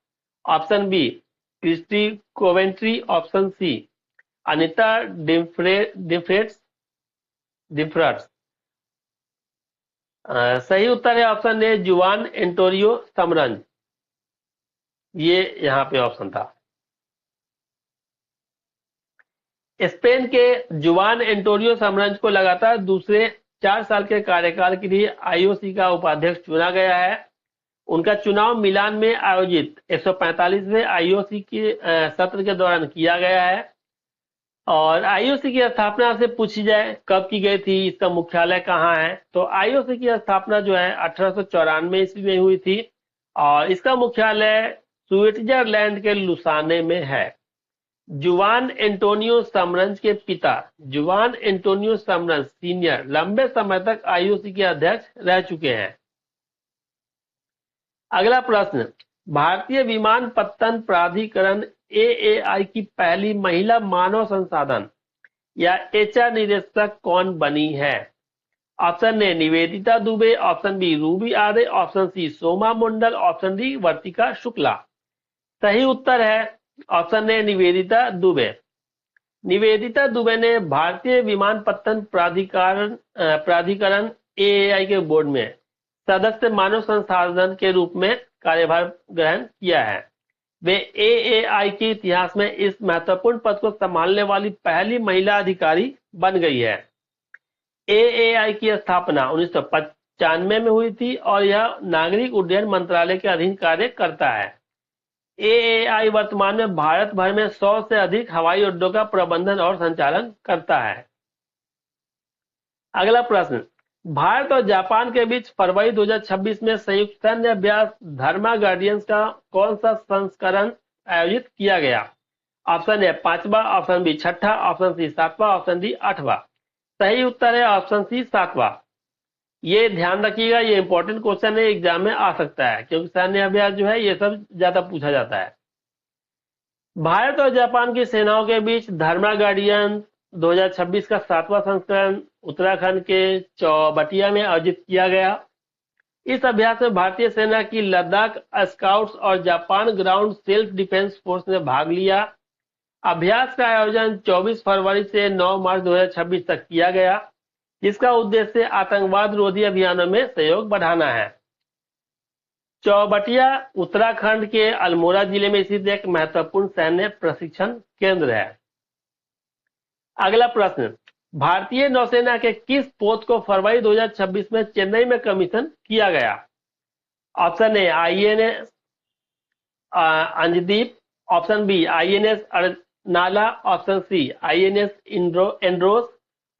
option B Kirsty Coventry, option C Anita DeFrantz. सही उत्तर है ऑप्शन ए जुआन एंटोनियो समरंज। ये यहाँ पे ऑप्शन था। स्पेन के जुआन एंटोनियो समरंज को लगातार दूसरे 4 साल के कार्यकाल के लिए आईओसी का उपाध्यक्ष चुना गया है। उनका चुनाव मिलान में आयोजित 145वें आईओसी के सत्र के दौरान किया गया है। और आईओसी की स्थापना से पूछी जाए कब की गई थी, इसका मुख्यालय कहाँ है, तो आईओसी की स्थापना जो है 1894 ईस्वी में हुई थी और इसका मुख्यालय स्विट्जरलैंड के लुसाने में है। जुआन एंटोनियो समरंज के पिता जुआन एंटोनियो समरंज सीनियर लंबे समय तक आईओसी के अध्यक्ष रह चुके हैं। अगला प्रश्न, भारतीय विमानपत्तन प्राधिकरण एएआई की पहली महिला मानव संसाधन या एचआर निदेशक कौन बनी है? Option A Nivedita Dubey, option B Ruby Arya, option C Soma Mandal, option D Vartika Shukla. सही उत्तर है ऑप्शन ए निवेदिता दुबे। निवेदिता दुबे ने भारतीय विमानपत्तन प्राधिकरण एएआई के बोर्ड में सदस्य मानव संसाधन के रूप में कार्यभार ग्रहण किया है। वे एएआई के इतिहास में इस महत्वपूर्ण पद को संभालने वाली पहली महिला अधिकारी बन गई है। एएआई की स्थापना 1995 में हुई थी और यह नागरिक उड्डयन मंत्रालय के अधीन कार्य करता है। एएआई वर्तमान में भारत भर में 100 से अधिक हवाई अड्डों का प्रबंधन और संचालन करता है। अगला प्रश्न, भारत और जापान के बीच फरवरी 2026 में संयुक्त सैन्य अभ्यास धर्मा गार्डियंस का कौन सा संस्करण आयोजित किया गया? ऑप्शन ए 5वां, ऑप्शन बी 6ठा, ऑप्शन सी 7वां, ऑप्शन डी 8वां। सही उत्तर है ऑप्शन सी 7वां। ये ध्यान रखिएगा, ये इंपॉर्टेंट क्वेश्चन है, एग्जाम में आ सकता है क्योंकि सैन्य अभ्यास जो है ये सब ज्यादा पूछा जाता है। भारत और जापान की सेनाओं के बीच धर्मा गार्डियन 2026 का 7वां संस्करण उत्तराखंड के चौबटिया में आयोजित किया गया। इस अभ्यास में भारतीय सेना की लद्दाख स्काउट्स और Japan ground self defence force ने भाग लिया। अभ्यास का आयोजन 24 फरवरी से 9 मार्च 2026 तक किया गया, जिसका उद्देश्य आतंकवाद रोधी अभियानों में सहयोग बढ़ाना है। चौबटिया उत्तराखंड के अल्मोड़ा जिले में स्थित एक महत्वपूर्ण सैन्य प्रशिक्षण केंद्र है। अगला प्रश्न, भारतीय नौसेना के किस पोत को फरवरी 2026 में चेन्नई में कमीशन किया गया? Option A INS Anjadip, option B INS Arnala, option C INS Androth,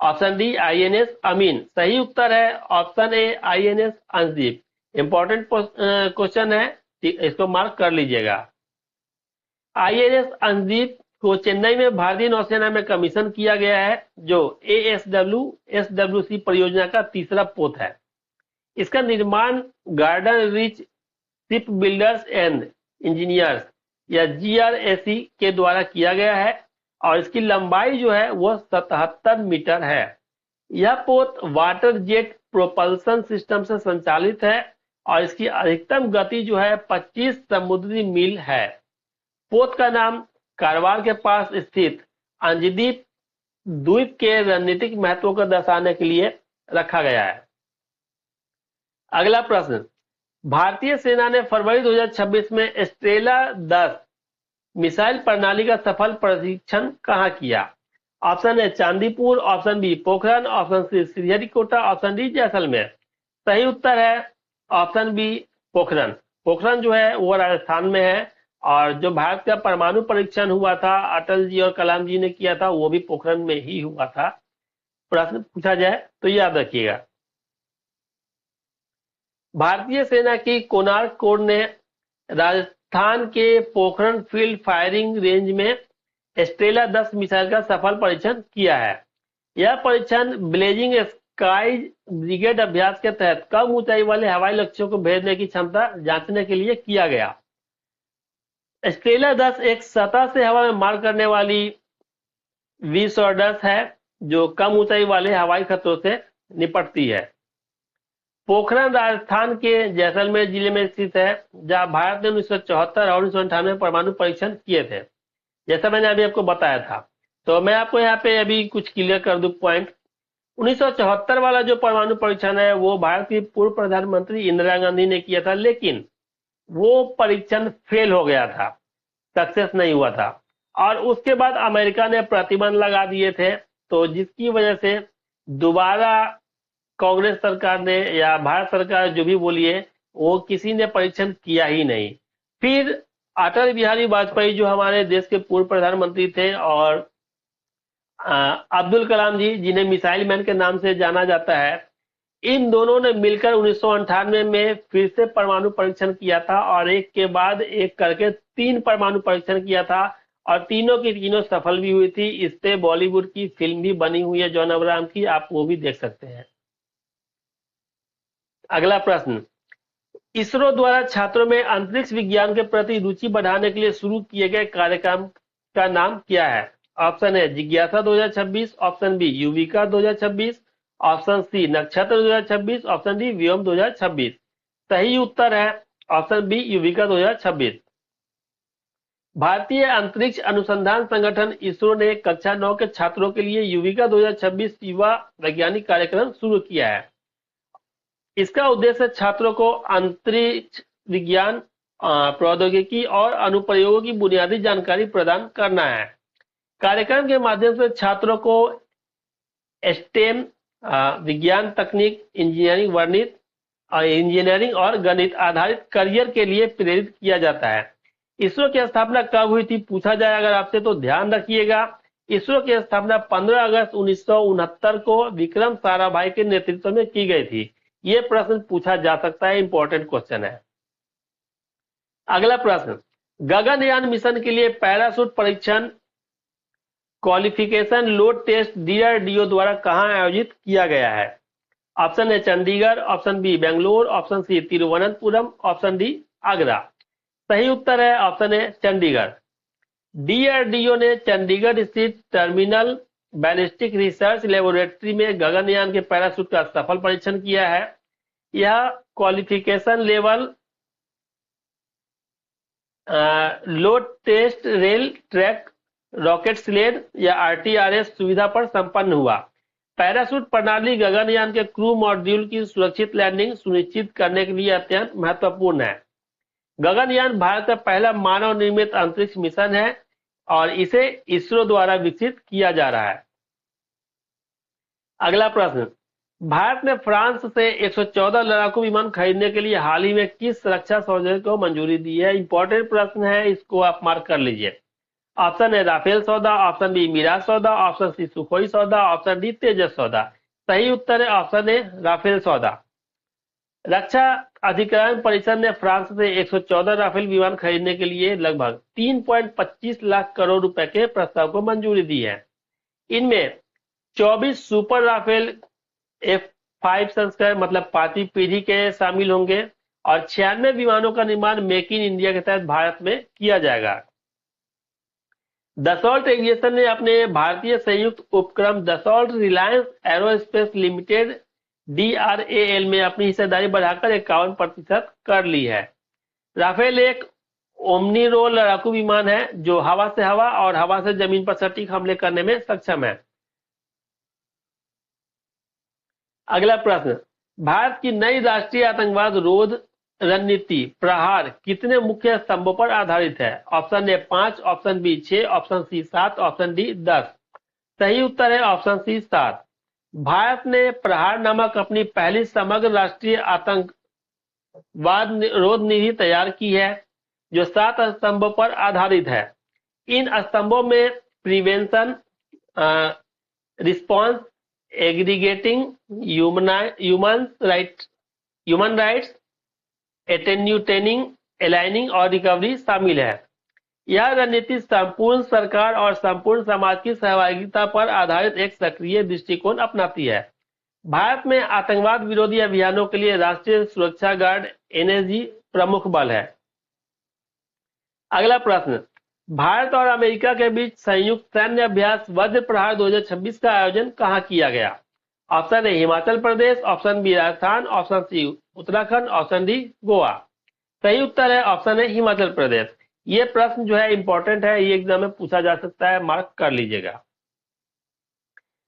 option D INS Amin. सही उत्तर है option A INS Anjadip. Important question है, इसको मार्क कर लीजिएगा। आईएनएस अंजदीप को चेन्नई में भारतीय नौसेना में कमीशन किया गया है, जो एएसडब्ल्यूसी परियोजना का तीसरा पोत है। इसका निर्माण garden reach ship builders and engineers या जीआरएसी के द्वारा किया गया है और इसकी लंबाई जो है वो 77 मीटर है। यह पोत वाटर जेट प्रोपल्सन सिस्टम से संचालित है और इसकी अधिकतम गति जो है 25 समुद्री मील है। पोत का नाम कारवार के पास स्थित अंजदीप द्वीप के रणनीतिक महत्व को दर्शाने के लिए रखा गया है। अगला प्रश्न, भारतीय सेना ने फरवरी 2026 में स्टेला 10 मिसाइल प्रणाली का सफल परीक्षण कहां किया? Option A Chandipur, option B Pokhran, option C Sriharikota, option D Jaisalmer. सही उत्तर है ऑप्शन बी पोखरण। पोखरण जो है वो राजस्थान में है और जो भारत का परमाणु परीक्षण हुआ था अटल जी और कलाम जी ने किया था वो भी पोखरण में ही हुआ था। प्रश्न पूछा जाए तो याद रखिएगा। भारतीय सेना की कोणार्क कोर ने राजस्थान के पोखरण फील्ड फायरिंग रेंज में स्टेला 10 मिसाइल का सफल परीक्षण किया है। यह परीक्षण ब्लेजिंग स्काई ब्रिगेड अभ्यास के तहत कम ऊंचाई वाले हवाई लक्ष्यों को भेजने की क्षमता जांचने के लिए किया गया। स्टेला 10 एक सतह से हवा में मार करने वाली विस्वर्डस है जो कम ऊंचाई वाले हवाई खतरों से निपटती है। पोखरण राजस्थान के जैसलमेर जिले में स्थित है, जहां भारत ने 1974 और 1998 में परमाणु परीक्षण किए थे, जैसा मैंने अभी आपको बताया था। तो मैं आपको यहाँ पे अभी कुछ क्लियर कर दूं पॉइंट। 1974 वाला जो परमाणु परीक्षण है वो भारत की पूर्व प्रधानमंत्री इंदिरा गांधी ने किया था, लेकिन वो परीक्षण फेल हो गया था, सक्सेस नहीं हुआ था। और उसके बाद अमेरिका ने प्रतिबंध लगा दिए थे, तो जिसकी वजह से दोबारा कांग्रेस सरकार ने या भारत सरकार जो भी बोलिए, वो किसी ने परीक्षण किया ही नहीं। फिर अटल बिहारी वाजपेयी जो हमारे देश के पूर्व प्रधानमंत्री थे, और अब्दुल कलाम जी जिन्हें मिसाइल मैन के नाम से जाना जाता है, इन दोनों ने मिलकर 1998 में फिर से परमाणु परीक्षण किया था, और एक के बाद एक करके 3 परमाणु परीक्षण किया था, और तीनों की तीनों सफल भी हुई थी। इस पे बॉलीवुड की फिल्म भी बनी हुई है जॉन अब्राहम की, आप वो भी देख सकते हैं। अगला प्रश्न, इसरो द्वारा छात्रों में अंतरिक्ष विज्ञान के प्रति रुचि बढ़ाने के लिए शुरू किए गए कार्यक्रम का नाम क्या है? ऑप्शन है जिज्ञासा 2026, option B Yuvika 2026, option C Nakshatra 2026, option D व्योम 2026। सही उत्तर है ऑप्शन बी युविका 2026। भारतीय अंतरिक्ष अनुसंधान संगठन इसरो ने कक्षा 9 के छात्रों के लिए युविका 2026 युवा वैज्ञानिक कार्यक्रम शुरू किया है। इसका उद्देश्य छात्रों को अंतरिक्ष विज्ञान, प्रौद्योगिकी और अनुप्रयोगों की बुनियादी जानकारी प्रदान करना है। कार्यक्रम के माध्यम से छात्रों को स्टेम, विज्ञान, तकनीक, इंजीनियरिंग और गणित आधारित करियर के लिए प्रेरित किया जाता है। इसरो की स्थापना कब हुई थी पूछा जाए अगर आपसे, तो ध्यान रखिएगा, इसरो की स्थापना 15 अगस्त 1969 को विक्रम साराभाई के नेतृत्व में की गई थी। ये प्रश्न पूछा जा सकता है, इंपॉर्टेंट क्वेश्चन है। अगला प्रश्न, गगनयान मिशन के लिए पैराशूट परीक्षण क्वालिफिकेशन लोड टेस्ट डीआरडीओ द्वारा कहां आयोजित किया गया है? ऑप्शन है Chandigarh, option B Bangalore, option C Thiruvananthapuram, option D Agra. सही उत्तर है ऑप्शन है चंडीगढ़। डीआरडीओ ने चंडीगढ़ स्थित टर्मिनल बैलिस्टिक रिसर्च लेबोरेटरी में गगनयान के पैराशूट का सफल परीक्षण किया है। यह qualification level load test rail track rocket sled या आरटीआरएस सुविधा पर संपन्न हुआ। पैराशूट प्रणाली गगनयान के क्रू मॉड्यूल की सुरक्षित लैंडिंग सुनिश्चित करने के लिए अत्यंत महत्वपूर्ण है। गगनयान भारत का पहला मानव निर्मित अंतरिक्ष मिशन है और इसे इसरो द्वारा विकसित किया जा रहा है। अगला प्रश्न, भारत ने फ्रांस से 114 लड़ाकू विमान खरीदने के लिए हाल ही में किस रक्षा सौदे को मंजूरी दी है? इंपॉर्टेंट प्रश्न है, इसको आप मार्क कर लीजिए। ऑप्शन है राफेल सौदा, ऑप्शन बी मिराज सौदा, ऑप्शन सी सुखोई सौदा, ऑप्शन डी तेजस सौदा। सही उत्तर है ऑप्शन ए राफेल सौदा। रक्षा अधिकरण परिषद ने फ्रांस से 114 राफेल विमान खरीदने के लिए लगभग 3.25 लाख करोड़ रुपए के प्रस्ताव को मंजूरी दी है। इनमें 24 सुपर राफेल F5 संस्करण मतलब 5वीं पीढ़ी के शामिल होंगे और 96 विमानों का निर्माण मेक इन इंडिया के तहत भारत में किया जाएगा। दसॉल्ट एविएशन ने अपने भारतीय संयुक्त उपक्रम Dassault Reliance aerospace limited DRAL में अपनी हिस्सेदारी बढ़ाकर 51% कर ली है। राफेल एक ओमनी रोल लड़ाकू विमान है जो हवा से हवा और हवा से जमीन पर सटीक हमले करने में सक्षम है। अगला प्रश्न, भारत की नई राष्ट्रीय आतंकवाद रोध रणनीति प्रहार कितने मुख्य स्तंभों पर आधारित है? Option A 5, option B 6, option C 7, option D 10। सही उत्तर है ऑप्शन सी 7। भारत ने प्रहार नामक अपनी पहली समग्र राष्ट्रीय आतंकवाद रोध नीति तैयार की है जो 7 स्तंभों पर आधारित है। इन स्तंभों में prevention, response, aggregating human rights, attenuating aligning और रिकवरी शामिल है। यह रणनीति संपूर्ण सरकार और संपूर्ण समाज की सहभागिता पर आधारित एक सक्रिय दृष्टिकोण अपनाती है। भारत में आतंकवाद विरोधी अभियानों के लिए राष्ट्रीय सुरक्षा गार्ड एनएसजी प्रमुख बल है। अगला प्रश्न, भारत और अमेरिका के बीच संयुक्त सैन्य अभ्यास वज्र प्रहार 2026 का आयोजन कहां किया गया? Option A Himachal Pradesh, option B Rajasthan, option C Uttarakhand, option D Goa. सही उत्तर है ऑप्शन है हिमाचल प्रदेश। ये प्रश्न जो है इंपॉर्टेंट है, ये एग्जाम में पूछा जा सकता है, मार्क कर लीजिएगा।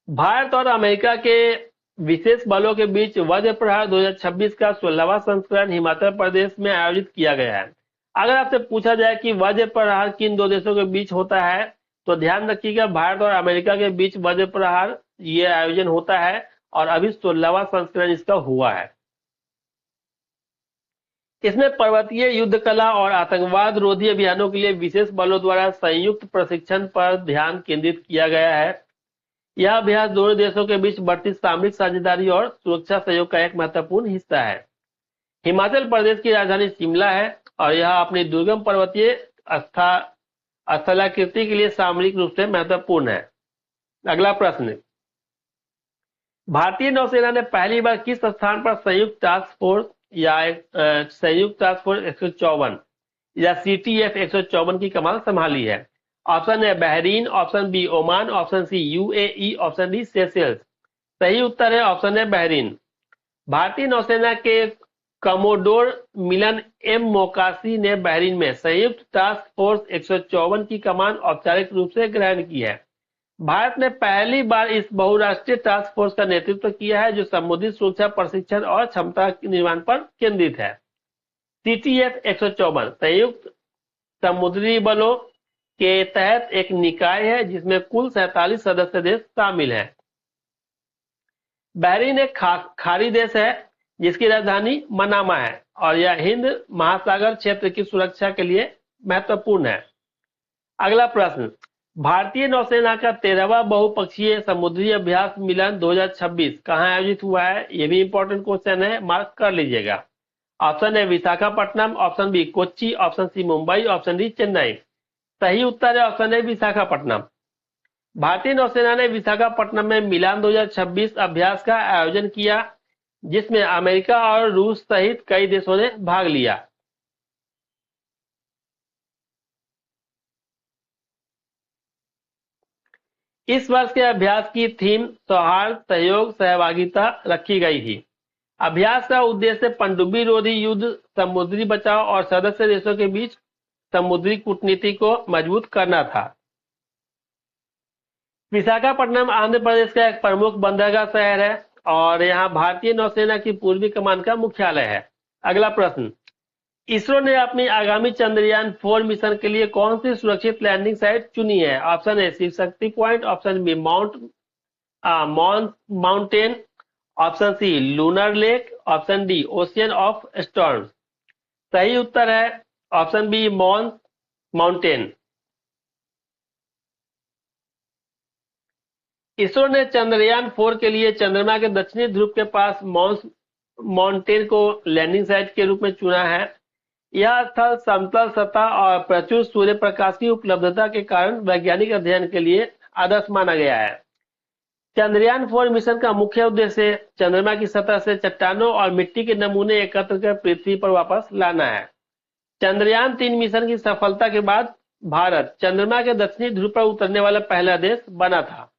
भारत और अमेरिका के विशेष बलों के बीच वज्र प्रहार 2026 का 16वां संस्करण हिमाचल प्रदेश में आयोजित किया गया है। अगर आपसे पूछा जाए कि वज्र प्रहार किन दो देशों के बीच होता है, तो ध्यान रखिएगा भारत और अमेरिका के बीच वज्र प्रहार ये आयोजन होता है और अभी 16वां संस्करण इसका हुआ है। इसमें पर्वतीय युद्ध कला और आतंकवाद रोधी अभियानों के लिए विशेष बलों द्वारा संयुक्त प्रशिक्षण पर ध्यान केंद्रित किया गया है। यह अभ्यास दोनों देशों के बीच बढ़ती सामरिक साझेदारी और सुरक्षा सहयोग का एक महत्वपूर्ण हिस्सा है। हिमाचल प्रदेश की राजधानी शिमला है और यह अपनी दुर्गम पर्वतीय स्थलाकृति के लिए सामरिक रूप से महत्वपूर्ण है। अगला प्रश्न, भारतीय नौसेना ने पहली बार किस स्थान पर संयुक्त टास्क फोर्स या संयुक्त टास्क फोर्स 154 या CTF 154 की कमान संभाली है? ऑप्शन है Bahrain, option B Oman, option C UAE, option D Seychelles. सही उत्तर है ऑप्शन है बहरीन। भारतीय नौसेना के कमोडोर मिलन एम मोकासी ने बहरीन में संयुक्त टास्क फोर्स 154 की कमान औपचारिक रूप से ग्रहण की है। भारत ने पहली बार इस बहुराष्ट्रीय टास्क फोर्स का नेतृत्व किया है जो समुद्री सुरक्षा प्रशिक्षण और क्षमता निर्माण पर केंद्रित है। CTF 154 संयुक्त समुद्री बलों के तहत एक निकाय है जिसमें कुल 47 सदस्य देश शामिल हैं। बहरीन एक खाड़ी देश है जिसकी राजधानी मनामा है और यह हिंद महासागर क्षेत्र की सुरक्षा के लिए महत्वपूर्ण है। अगला प्रश्न, भारतीय नौसेना का 13वां बहुपक्षीय समुद्री अभ्यास मिलन 2026 कहां आयोजित हुआ है? यह भी इंपॉर्टेंट क्वेश्चन है, मार्क कर लीजिएगा। ऑप्शन है Visakhapatnam, option B Kochi, option C Mumbai, option D Chennai. सही उत्तर है ऑप्शन है विशाखापट्टनम। भारतीय नौसेना ने विशाखापट्टनम में मिलान 2026 अभ्यास का आयोजन किया जिसमें अमेरिका और रूस सहित कई देशों ने भाग लिया। इस वर्ष के अभ्यास की थीम सौहार्द, सहयोग, सहभागिता रखी गई थी। अभ्यास का उद्देश्य पनडुब्बी रोधी युद्ध, समुद्री बचाव और सदस्य देशों के बीच समुद्री कूटनीति को मजबूत करना था। विशाखापट्टनम आंध्र प्रदेश का एक प्रमुख बंदरगाह शहर है और यहाँ भारतीय नौसेना की पूर्वी कमान का मुख्यालय है। अगला प्रश्न, इसरो ने अपनी आगामी चंद्रयान 4 मिशन के लिए कौन सी सुरक्षित लैंडिंग साइट चुनी है? Option A Shiv Shakti Point, option B mountain, option C lunar lake, option D Ocean of Storms. सही उत्तर है ऑप्शन बी माउंटेन। इसरो ने चंद्रयान 4 के लिए चंद्रमा के दक्षिणी ध्रुव के पास माउंटेन को लैंडिंग साइट के रूप में चुना है। यह स्थल समतल सतह और प्रचुर सूर्य प्रकाश की उपलब्धता के कारण वैज्ञानिक अध्ययन के लिए आदर्श माना गया है। चंद्रयान 4 मिशन का मुख्य उद्देश्य चंद्रमा की सतह से चट्टानों और मिट्टी के नमूने एकत्र कर पृथ्वी पर वापस लाना है। चंद्रयान 3 मिशन की सफलता के बाद भारत चंद्रमा के दक्षिणी ध्रुव पर उतरने वाला पहला देश बना था।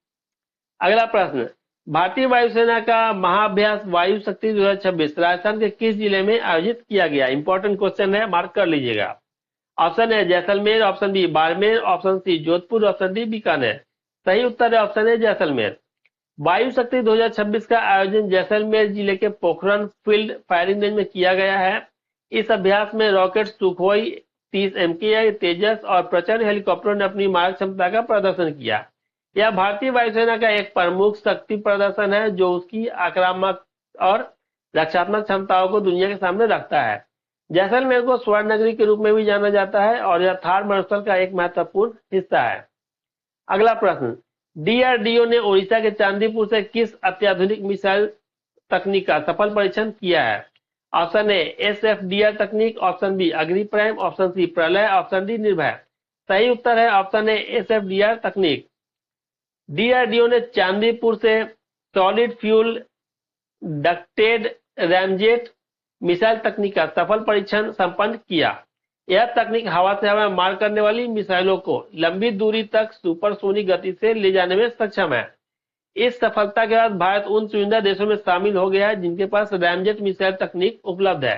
अगला प्रश्न, भारतीय वायुसेना का महाअभ्यास वायु शक्ति 2026 राजस्थान के किस जिले में आयोजित किया गया? इंपॉर्टेंट क्वेश्चन है, मार्क कर लीजिएगा। ऑप्शन है Jaisalmer, option B Barmer, option C Jodhpur, option D Bikaner. सही उत्तर है ऑप्शन है जैसलमेर। वायु शक्ति 2026 का आयोजन जैसलमेर जिले के पोखरण फील्ड फायरिंग रेंज में किया गया है। इस अभ्यास में रॉकेट सुखोई 30 MKI तेजस और प्रचंड हेलीकॉप्टरों ने अपनी मारक क्षमता का प्रदर्शन किया। यह भारतीय वायुसेना का एक प्रमुख शक्ति प्रदर्शन है जो उसकी आक्रामक और रक्षात्मक क्षमताओं को दुनिया के सामने रखता है। जैसलमेर को स्वर्ण नगरी के रूप में भी जाना जाता है और यह थार मरुस्थल का एक महत्वपूर्ण हिस्सा है। अगला प्रश्न, DRDO ने ओडिशा के चांदीपुर से किस अत्याधुनिक मिसाइल तकनीक का सफल परीक्षण किया है? ऑप्शन ए SFDR तकनीक, ऑप्शन बी अग्नि प्राइम, ऑप्शन सी प्रलय, ऑप्शन डी निर्भय। सही उत्तर है ऑप्शन ए SFDR तकनीक। डीआरडीओ ने चांदीपुर से solid fuel ducted ramjet missile तकनीक का सफल परीक्षण संपन्न किया। यह तकनीक हवा से हवा में मार करने वाली मिसाइलों को लंबी दूरी तक सुपरसोनिक गति से ले जाने में सक्षम है। इस सफलता के बाद भारत उन चुनिंदा देशों में शामिल हो गया है जिनके पास रैमजेट मिसाइल तकनीक उपलब्ध है।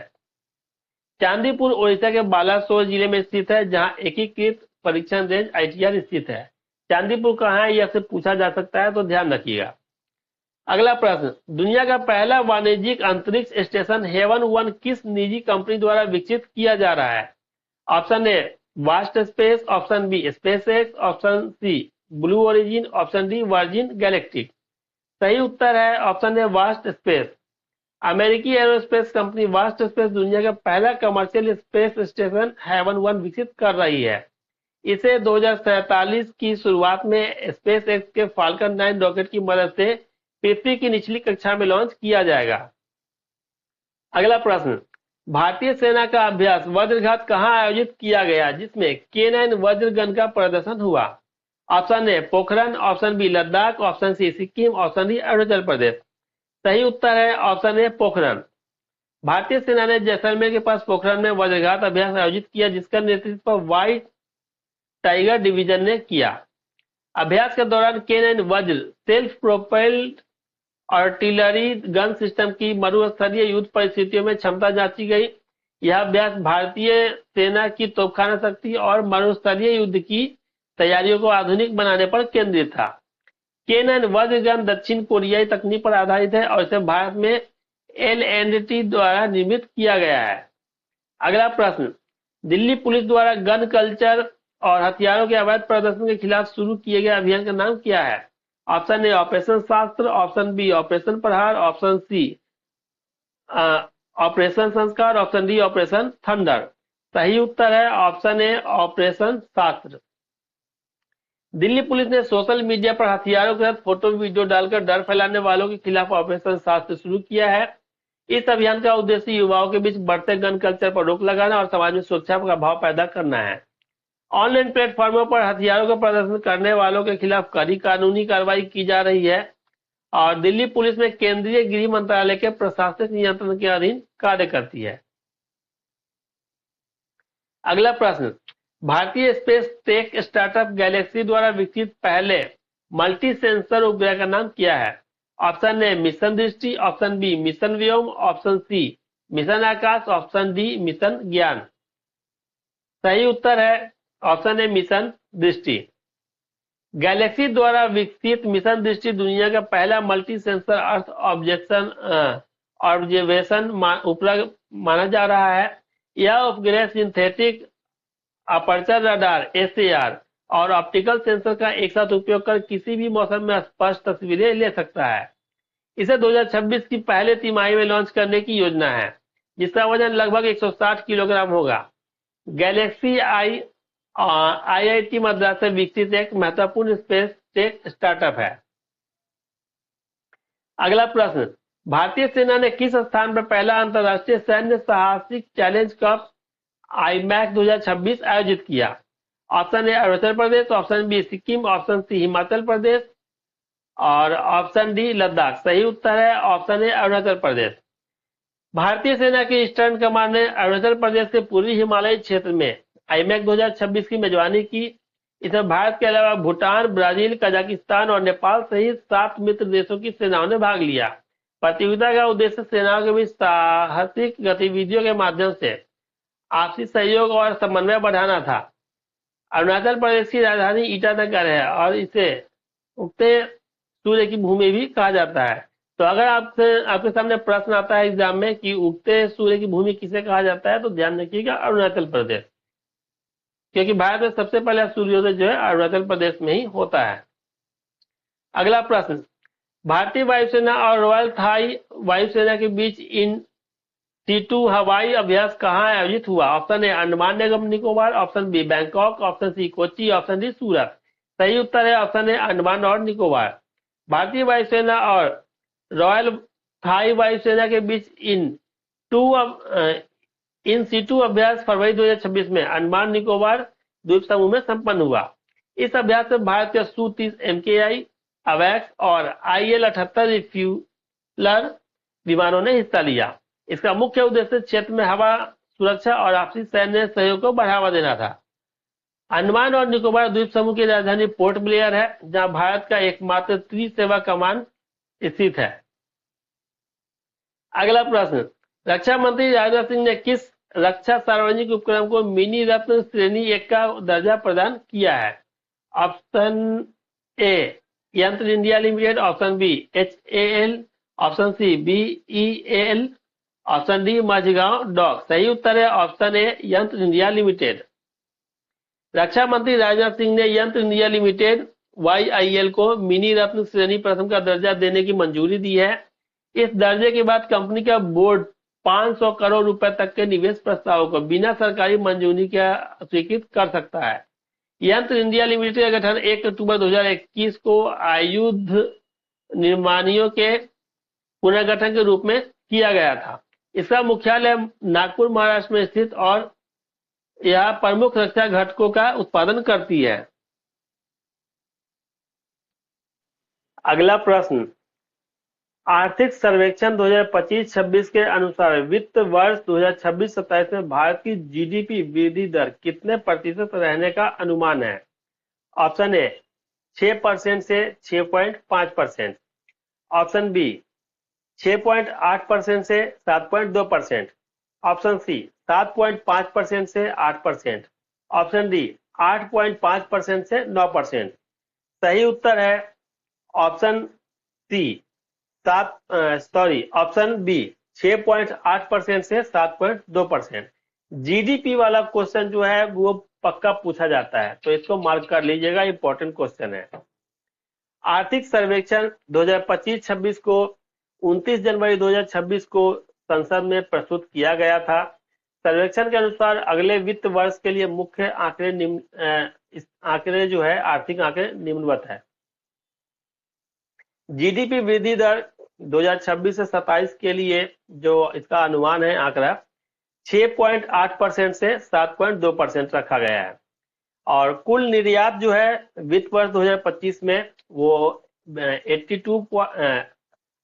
चांदीपुर ओडिशा के बालासोर जिले में स्थित है, जहां एकीकृत परीक्षण रेंज ITR स्थित है। चांदीपुर कहाँ है, यह से पूछा जा सकता है, तो ध्यान रखिएगा। अगला प्रश्न, दुनिया का पहला वाणिज्यिक अंतरिक्ष स्टेशन हेवन 1 किस निजी कंपनी द्वारा विकसित किया जा रहा है? Option A Vast Space, option B SpaceX, option C Blue Origin, option D Virgin Galactic. सही उत्तर है ऑप्शन ए वास्ट स्पेस। अमेरिकी एरोस्पेस कंपनी वास्ट स्पेस दुनिया का पहला कमर्शियल स्पेस स्टेशन हेवन 1 विकसित कर रही है। इसे 2047 की शुरुआत में स्पेस एक्स के फाल्कन 9 रॉकेट की मदद से पृथ्वी की निचली कक्षा में लॉन्च किया जाएगा। अगला प्रश्न, भारतीय सेना का अभ्यास वज्रघात कहां आयोजित किया गया जिसमें K9 वज्रगन का प्रदर्शन हुआ? Option A Pokhran, option B Ladakh, option C Sikkim, option D Arunachal Pradesh. सही उत्तर है ऑप्शन ए पोखरण। भारतीय सेना ने जैसलमेर के पास पोखरण में वज्रघात अभ्यास आयोजित किया, जिसका नेतृत्व व्हाइट टाइगर डिवीजन ने किया। अभ्यास के दौरान K9 वज्र self propelled artillery gun system की मरुस्थलीय युद्ध परिस्थितियों में क्षमता जांची गई। यह अभ्यास भारतीय सेना की तोपखाना शक्ति और मरुस्थलीय युद्ध की तैयारियों को आधुनिक बनाने पर केंद्रित था। K9 वज्रगन दक्षिण कोरियाई तकनीक पर आधारित है और इसे भारत में L&T द्वारा निर्मित किया गया है। अगला प्रश्न, दिल्ली पुलिस द्वारा गन कल्चर और हथियारों के अवैध प्रदर्शन के खिलाफ शुरू किए गए अभियान का नाम क्या है? ऑप्शन ए ऑपरेशन शास्त्र, ऑप्शन बी ऑपरेशन प्रहार, ऑप्शन सी ऑपरेशन संस्कार, ऑप्शन डी ऑपरेशन थंडर। सही उत्तर है ऑप्शन ए ऑपरेशन शास्त्र। दिल्ली पुलिस ने सोशल मीडिया पर हथियारों के साथ फोटो वीडियो डालकर डर फैलाने वालों के खिलाफ ऑपरेशन शास्त्र शुरू किया है। इस अभियान का उद्देश्य युवाओं के बीच बढ़ते गन कल्चर पर रोक लगाना और समाज में सुरक्षा का भाव पैदा करना है। ऑनलाइन प्लेटफॉर्मों पर हथियारों का प्रदर्शन करने वालों के खिलाफ कड़ी कानूनी कार्रवाई की जा रही है और दिल्ली पुलिस में केंद्रीय गृह मंत्रालय के प्रशासनिक नियंत्रण के अधीन कार्य करती है। अगला प्रश्न, भारतीय स्पेस टेक स्टार्टअप गैलेक्सी द्वारा विकसित पहले मल्टी सेंसर उपग्रह का नाम क्या है? ऑप्शन ए मिशन दृष्टि, ऑप्शन बी मिशन व्योम, ऑप्शन सी मिशन आकाश, ऑप्शन डी मिशन ज्ञान। सही उत्तर है ऑप्शन ए मिशन दृष्टि। गैलेक्सी द्वारा विकसित मिशन दृष्टि दुनिया का पहला मल्टी सेंसर अर्थ ऑब्जर्वेशन उपग्रह माना जा रहा है। यह उपग्रह सिंथेटिक अपर्चर रडार SAR और ऑप्टिकल सेंसर का एक साथ उपयोग कर किसी भी मौसम में स्पष्ट तस्वीरें ले सकता है। इसे 2026 की पहले तिमाही में लॉन्च करने की योजना है, जिसका वजन लगभग 160 किलोग्राम होगा। गैलेक्सी IIT मद्रास से विकसित एक महत्वपूर्ण स्पेस टेक स्टार्टअप है। अगला प्रश्न, भारतीय सेना ने किस स्थान पर पहला अंतर्राष्ट्रीय सैन्य साहसिक चैलेंज कप IMAC 2026 आयोजित किया? Option A Arunachal Pradesh, option B Sikkim, option C Himachal Pradesh और ऑप्शन डी लद्दाख। सही उत्तर है ऑप्शन ए अरुणाचल प्रदेश। भारतीय सेना की ईस्टर्न कमांड ने अरुणाचल प्रदेश के पूर्वी हिमालयी क्षेत्र में IMAC 2026 की मेजबानी की। इसमें भारत के अलावा भूटान, ब्राजील, कजाकिस्तान और नेपाल सहित 7 मित्र देशों की सेनाओं ने भाग लिया। प्रतियोगिता का उद्देश्य सेनाओं के बीच साहसिक गतिविधियों के माध्यम से आपसी सहयोग और समन्वय बढ़ाना था। अरुणाचल प्रदेश की राजधानी ईटानगर है और इसे उगते सूर्य की भूमि भी कहा जाता है। तो अगर आपके सामने प्रश्न आता है एग्जाम में कि उगते सूर्य की भूमि किसे कहा जाता है, तो ध्यान रखिएगा अरुणाचल प्रदेश, क्योंकि भारत में सबसे पहला सूर्योदय जो है अरुणाचल प्रदेश में ही होता है। अगला प्रश्न, भारतीय वायुसेना और रॉयल थाई वायुसेना के बीच इन T2 हवाई अभ्यास कहाँ आयोजित हुआ? ऑप्शन ए अंडमान निगम Nicobar, option B Bangkok, option C Kochi, option D Surat. सही उत्तर है ऑप्शन ए अंडमान और निकोबार। भारतीय वायुसेना और रॉयल थाई वायुसेना के बीच इन इन सीटू अभ्यास फरवरी 2026 में अंडमान निकोबार द्वीप समूह में संपन्न हुआ। इस अभ्यास में भारत के Su-30 MKI, अवैक्स और IL-78 रिफ्यूलर विमानों ने हिस्सा लिया। इसका मुख्य उद्देश्य क्षेत्र में हवा सुरक्षा और आपसी सैन्य सहयोग को बढ़ावा देना था। अंडमान और निकोबार द्वीप समूह की राजधानी पोर्ट ब्लेयर है, जहां भारत का एकमात्र त्रिसेवा कमान स्थित है। अगला प्रश्न, रक्षा मंत्री राजनाथ सिंह ने किस रक्षा सार्वजनिक उपक्रम को मिनी रत्न श्रेणी 1 का दर्जा प्रदान किया है? Option A Yantra India Limited, option B HAL, option C BEAL, option D Mazagon dock. सही उत्तर है option A Yantra India limited. रक्षा मंत्री राजनाथ सिंह ने यंत्र इंडिया लिमिटेड YIL को मिनी रत्न श्रेणी प्रथम का दर्जा देने की मंजूरी दी है। इस दर्जे के बाद कंपनी का बोर्ड 500 करोड़ रुपए तक के निवेश प्रस्तावों को बिना सरकारी मंजूरी के स्वीकृत कर सकता है। यंत्र इंडिया लिमिटेड का गठन 1 अक्टूबर 2021 को आयुध निर्माणियों के पुनर्गठन के रूप में किया गया था। इसका मुख्यालय नागपुर महाराष्ट्र में स्थित और यह प्रमुख रक्षा घटकों का उत्पादन करती है। अगला प्रश्न, आर्थिक सर्वेक्षण 2025-26 के अनुसार वित्त वर्ष 2026-27 में भारत की GDP वृद्धि दर कितने प्रतिशत रहने का अनुमान है? ऑप्शन ए 6% से 6.5%, ऑप्शन बी 6.8% से 7.2%, ऑप्शन सी 7.5% से 8%, ऑप्शन डी 8.5% से 9%। सही उत्तर है ऑप्शन सी ऑप्शन बी 6.8% से 7.2%। GDP वाला क्वेश्चन जो है वो पक्का पूछा जाता है, तो इसको मार्क कर लीजिएगा, इंपॉर्टेंट क्वेश्चन है। आर्थिक सर्वेक्षण 2025-26 को 29 जनवरी 2026 को संसद में प्रस्तुत किया गया था। सर्वेक्षण के अनुसार अगले वित्त वर्ष के लिए मुख्य आंकड़े जो है आर्थिक आंकड़े निम्नवत है। GDP वृद्धि दर 2026 से 27 के लिए जो इसका अनुमान है आंकड़ा 6.8% से 7.2% रखा गया है। और कुल निर्यात जो है वित्त वर्ष 2025 में वो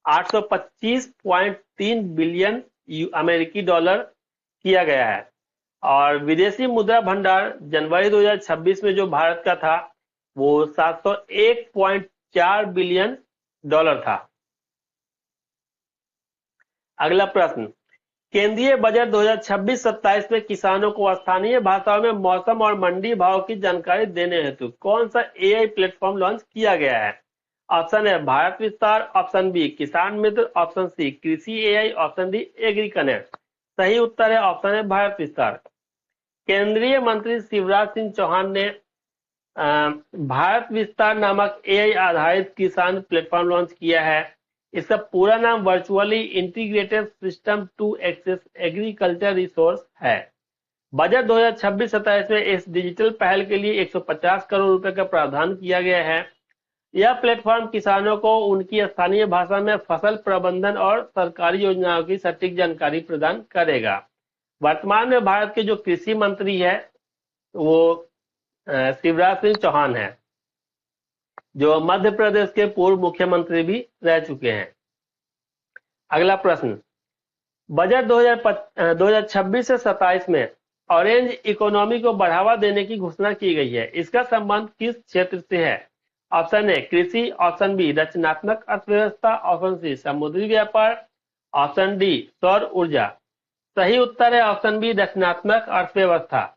825.3 बिलियन अमेरिकी डॉलर किया गया है। और विदेशी मुद्रा भंडार जनवरी 2026 में जो भारत का था वो 701.4 बिलियन डॉलर था। अगला प्रश्न, केंद्रीय बजट 2026-27 में किसानों को स्थानीय भाषाओं में मौसम और मंडी भाव की जानकारी देने हेतु कौन सा AI प्लेटफॉर्म लॉन्च किया गया है? ऑप्शन है भारत विस्तार, ऑप्शन बी किसान मित्र, option C Krishi AI, option D agri connect. सही उत्तर है ऑप्शन है भारत विस्तार। केंद्रीय मंत्री शिवराज सिंह चौहान ने भारत विस्तार नामक AI आधारित किसान प्लेटफॉर्म लॉन्च किया है। इसका पूरा नाम virtually integrated system to access agriculture resource है। बजट 2026-27 में इस डिजिटल पहल के लिए 150 करोड़ रुपए का प्रावधान किया गया है। यह प्लेटफॉर्म किसानों को उनकी स्थानीय भाषा में फसल प्रबंधन और सरकारी योजनाओं की सटीक जानकारी प्रदान करेगा। वर्तमान में भारत के जो कृषि मंत्री है वो शिवराज सिंह चौहान है, जो मध्य प्रदेश के पूर्व मुख्यमंत्री भी रह चुके हैं। अगला प्रश्न, बजट 2026 से 27 में ऑरेंज इकोनॉमी को बढ़ावा देने की घोषणा की गई है। इसका संबंध किस क्षेत्र से है? ऑप्शन ए कृषि, ऑप्शन बी रचनात्मक अर्थव्यवस्था, ऑप्शन सी समुद्री व्यापार, ऑप्शन डी सौर ऊर्जा। सही उत्तर है ऑप्शन बी रचनात्मक अर्थव्यवस्था।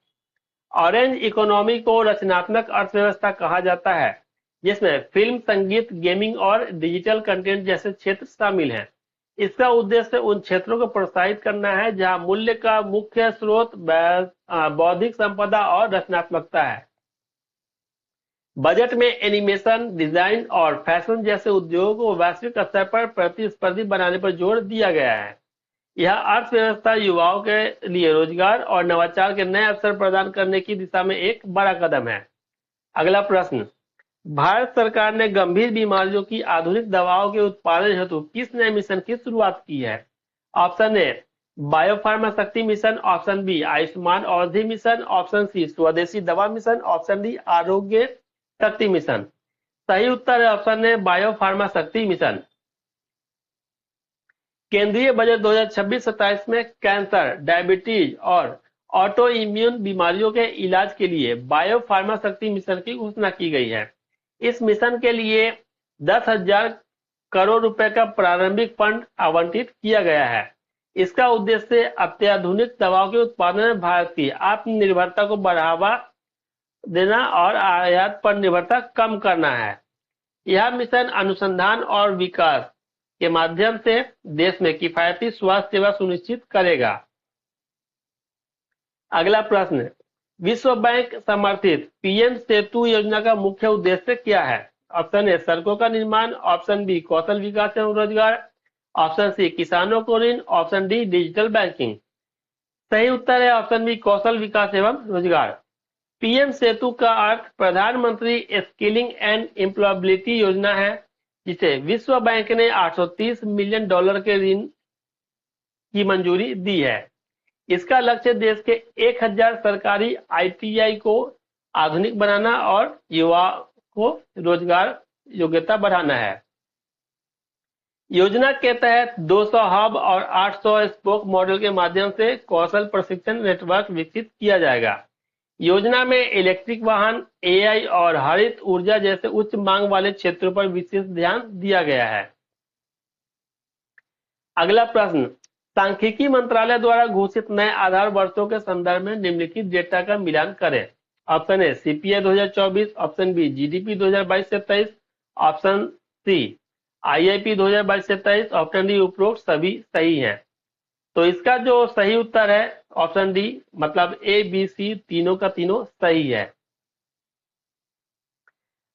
ऑरेंज इकोनॉमी को रचनात्मक अर्थव्यवस्था कहा जाता है, जिसमें फिल्म, संगीत, गेमिंग और डिजिटल कंटेंट जैसे क्षेत्र शामिल हैं। इसका उद्देश्य उन क्षेत्रों को प्रोत्साहित करना है जहां मूल्य का मुख्य स्रोत बौद्धिक संपदा और रचनात्मकता है। बजट में एनिमेशन, डिजाइन और फैशन जैसे उद्योगों को वैश्विक स्तर पर प्रतिस्पर्धी बनाने पर जोर दिया गया है। यह अर्थव्यवस्था युवाओं के लिए रोजगार और नवाचार के नए अवसर प्रदान करने की दिशा में एक बड़ा कदम है। अगला प्रश्न, भारत सरकार ने गंभीर बीमारियों की आधुनिक दवाओं के उत्पादन हेतु किस नए मिशन की शुरुआत की है? ऑप्शन ए बायोफार्मा शक्ति मिशन, ऑप्शन बी आयुष्मान औषधि मिशन, ऑप्शन सी स्वदेशी दवा मिशन, ऑप्शन डी आरोग्य शक्ति मिशन। सही उत्तर है ऑप्शन ए बायोफार्मा शक्ति मिशन। केंद्रीय बजट 2026-27 में कैंसर, डायबिटीज और ऑटो इम्यून बीमारियों के इलाज के लिए बायोफार्मा शक्ति मिशन की घोषणा की गई है। इस मिशन के लिए 10,000 करोड़ रुपए का प्रारंभिक फंड आवंटित किया गया है। इसका उद्देश्य अत्याधुनिक दवाओं के उत्पादन में भारत की आत्मनिर्भरता को बढ़ावा देना और आयात पर निर्भरता कम करना है। यह मिशन अनुसंधान और विकास के माध्यम से देश में किफायती स्वास्थ्य सेवा सुनिश्चित करेगा। अगला प्रश्न, विश्व बैंक समर्थित पीएम सेतु योजना का मुख्य उद्देश्य क्या है? ऑप्शन ए सड़कों का निर्माण, ऑप्शन बी कौशल विकास एवं रोजगार, ऑप्शन सी किसानों को ऋण, ऑप्शन डी डिजिटल बैंकिंग। सही उत्तर है ऑप्शन बी कौशल विकास एवं रोजगार। पीएम सेतु का अर्थ प्रधानमंत्री स्किलिंग एंड एम्प्लॉयबिलिटी योजना है, जिसे विश्व बैंक ने $830 मिलियन के ऋण की मंजूरी दी है। इसका लक्ष्य देश के 1,000 सरकारी आईटीआई को आधुनिक बनाना और युवा को रोजगार योग्यता बढ़ाना है। योजना के तहत 200 हब और 800 स्पोक मॉडल के माध्यम से कौशल प्रशिक्षण नेटवर्क विकसित किया जाएगा। योजना में इलेक्ट्रिक वाहन, एआई और हरित ऊर्जा जैसे उच्च मांग वाले क्षेत्रों पर विशेष ध्यान दिया गया है। अगला प्रश्न, सांख्यिकी मंत्रालय द्वारा घोषित नए आधार वर्षों के संदर्भ में निम्नलिखित डेटा का मिलान करें। Option A CPI 2024, option B GDP 2022 से 23, ऑप्शन सी आईआईपी 2022 से 23, ऑप्शन डी उपरोक्त सभी सही हैं। तो इसका जो सही उत्तर है ऑप्शन डी, मतलब ए बी सी तीनों का तीनों सही है।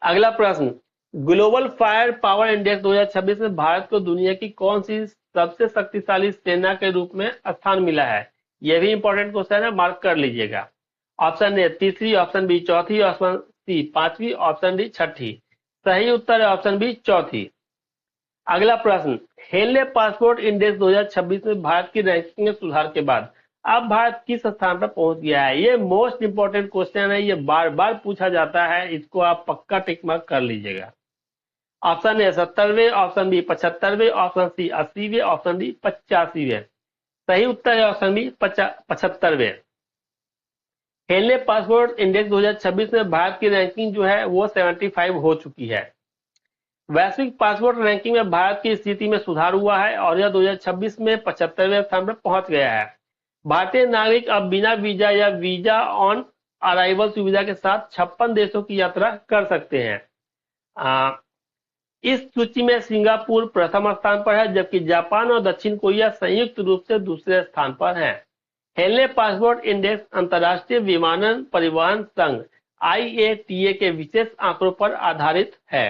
अगला प्रश्न, ग्लोबल फायर पावर इंडेक्स 2026 में भारत को दुनिया की कौन सी सबसे शक्तिशाली सेना के रूप में स्थान मिला है? यह भी इंपॉर्टेंट क्वेश्चन है, मार्क कर लीजिएगा। ऑप्शन ए तीसरी, ऑप्शन बी चौथी, ऑप्शन सी पांचवी, ऑप्शन डी छठी। सही उत्तर है ऑप्शन बी चौथी। अगला प्रश्न, हेनले पासपोर्ट इंडेक्स 2026 में भारत की रैंकिंग में सुधार के बाद अब भारत किस स्थान पर पहुंच गया है? ये मोस्ट इंपोर्टेंट क्वेश्चन है, ये बार बार पूछा जाता है, इसको आप पक्का टिक मार्क कर लीजिएगा। ऑप्शन ए 70वें, ऑप्शन बी 75वें, ऑप्शन सी 80वें, ऑप्शन डी 85वें। सही उत्तर है ऑप्शन बी 75वें। हेनले पासपोर्ट इंडेक्स 2026 में भारत की रैंकिंग जो है वो 75 हो चुकी है। वैश्विक पासपोर्ट रैंकिंग में भारत की स्थिति में सुधार हुआ है और यह 2026 में 75वें स्थान पर पहुंच गया है। भारतीय नागरिक अब बिना वीजा या वीजा ऑन अराइवल सुविधा के साथ 56 देशों की यात्रा कर सकते हैं। इस सूची में सिंगापुर प्रथम स्थान पर है, जबकि जापान और दक्षिण कोरिया संयुक्त रूप से दूसरे स्थान पर हैं। हेनले पासपोर्ट इंडेक्स अंतर्राष्ट्रीय विमानन परिवहन संघ IATA के विशेष आंकड़ों पर आधारित है।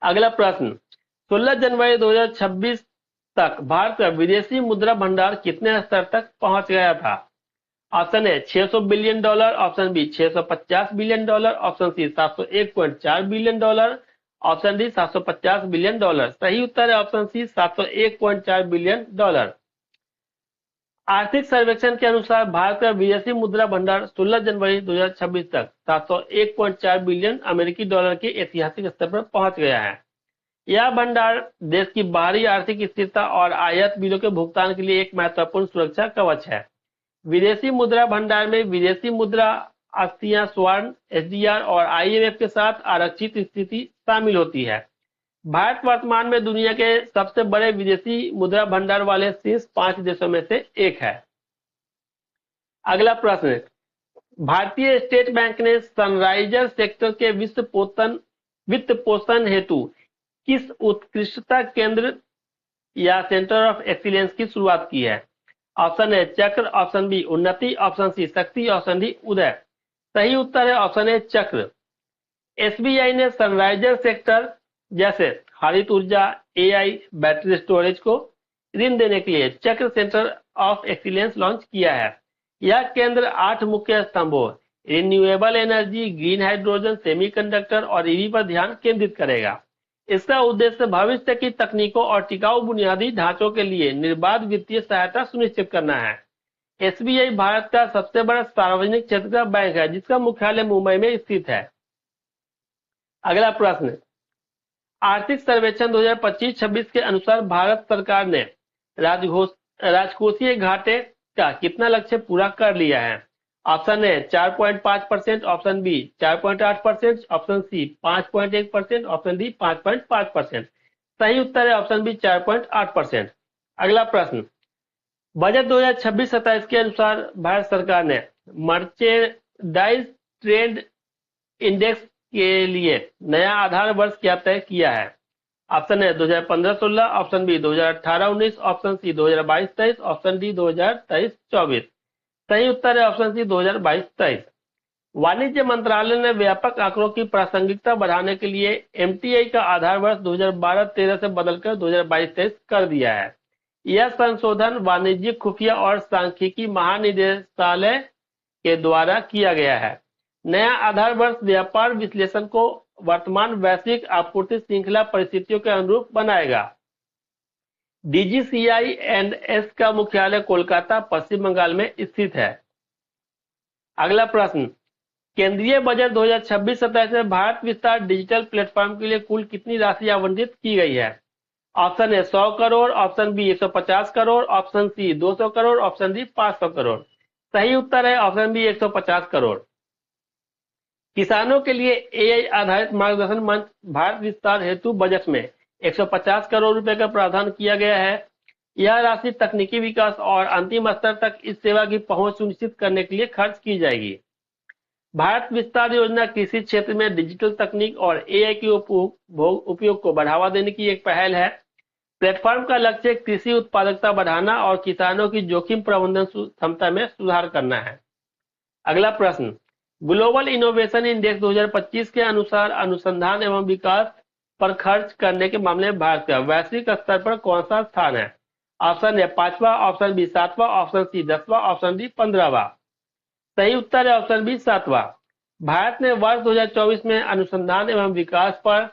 अगला प्रश्न, 16 जनवरी 2026 तक भारत का विदेशी मुद्रा भंडार कितने स्तर तक पहुंच गया था? Option A $600 billion, option B $650 billion, option C $701.4 billion, option D $750 billion. सही उत्तर है ऑप्शन सी $701.4 बिलियन। आर्थिक सर्वेक्षण के अनुसार भारत का विदेशी मुद्रा भंडार 16 जनवरी 2026 तक 701.4 बिलियन अमेरिकी डॉलर के ऐतिहासिक स्तर पर पहुंच गया है। यह भंडार देश की बाहरी आर्थिक स्थिरता और आयात बिलों के भुगतान के लिए एक महत्वपूर्ण सुरक्षा कवच है। विदेशी मुद्रा भंडार में विदेशी मुद्रा आस्तियां, स्वर्ण, SDR और IMF के साथ आरक्षित स्थिति शामिल होती है। भारत वर्तमान में दुनिया के सबसे बड़े विदेशी मुद्रा भंडार वाले शीर्ष 5 देशों में से एक है। अगला प्रश्न, भारतीय स्टेट बैंक ने सनराइजर सेक्टर के वित्त पोषण हेतु किस उत्कृष्टता केंद्र या सेंटर ऑफ एक्सीलेंस की शुरुआत की है? ऑप्शन ए चक्र, ऑप्शन बी उन्नति, ऑप्शन सी शक्ति, ऑप्शन डी उदय। सही उत्तर है ऑप्शन ए चक्र। SBI ने सनराइजर सेक्टर जैसे हरित ऊर्जा, AI, बैटरी स्टोरेज को ऋण देने के लिए चक्र सेंटर ऑफ एक्सीलेंस लॉन्च किया है। यह केंद्र 8 मुख्य स्तंभों renewable energy, green hydrogen, semiconductor और EV पर ध्यान केंद्रित करेगा। इसका उद्देश्य भविष्य की तकनीकों और टिकाऊ बुनियादी ढांचों के लिए निर्बाध वित्तीय सहायता सुनिश्चित करना है। एसबीआई भारत का सबसे बड़ा सार्वजनिक क्षेत्र का बैंक है, जिसका मुख्यालय मुंबई में स्थित है। अगला प्रश्न, आर्थिक सर्वेक्षण 2025-26 के अनुसार भारत सरकार ने राजकोषीय घाटे का कितना लक्ष्य पूरा कर लिया है? Option A 4.5%, option B 4.8%, option C 5.1%, option D 5.5%। सही उत्तर है ऑप्शन बी 4.8%। अगला प्रश्न, बजट 2026-27 के अनुसार भारत सरकार ने मर्चेंडाइज ट्रेड इंडेक्स के लिए नया आधार वर्ष क्या तय किया है? ऑप्शन है 2015-16, option B 2018-19, option C 2022-23, option D 2023-24। सही उत्तर है ऑप्शन सी 2022-23। वाणिज्य मंत्रालय ने व्यापक आंकड़ों की प्रासंगिकता बढ़ाने के लिए एमटीआई का आधार वर्ष 2012-13 से बदलकर 2022-23 कर दिया है। यह संशोधन वाणिज्यिक खुफिया और सांख्यिकी महानिदेशालय के द्वारा किया गया है। नया आधार वर्ष व्यापार विश्लेषण को वर्तमान वैश्विक आपूर्ति श्रृंखला परिस्थितियों के अनुरूप बनाएगा। डीजीसीआईएनएस का मुख्यालय कोलकाता, पश्चिम बंगाल में स्थित है। अगला प्रश्न, केंद्रीय बजट 2026-27 में भारत विस्तार डिजिटल प्लेटफॉर्म के लिए कुल कितनी राशि आवंटित की गई है? Option A 100 crore, option B 150 crore, option C 200 crore, option D 500 crore. सही उत्तर है ऑप्शन बी 150 करोड़। किसानों के लिए एआई आधारित मार्गदर्शन मंच भारत विस्तार हेतु बजट में 150 करोड़ रुपए का प्रावधान किया गया है। यह राशि तकनीकी विकास और अंतिम स्तर तक इस सेवा की पहुंच सुनिश्चित करने के लिए खर्च की जाएगी। भारत विस्तार योजना कृषि क्षेत्र में डिजिटल तकनीक और एआई के उपयोग को बढ़ावा देने की एक पहल है। प्लेटफॉर्म का लक्ष्य कृषि उत्पादकता बढ़ाना और किसानों की जोखिम प्रबंधन क्षमता में सुधार करना है। अगला प्रश्न, ग्लोबल इनोवेशन इंडेक्स 2025 के अनुसार अनुसंधान एवं विकास पर खर्च करने के मामले में भारत का वैश्विक स्तर पर कौन सा स्थान है? ऑप्शन ए 5वां, ऑप्शन बी 7वां, ऑप्शन सी 10वां, ऑप्शन डी 15वां। सही उत्तर है ऑप्शन बी 7वां। भारत ने वर्ष 2024 में अनुसंधान एवं विकास पर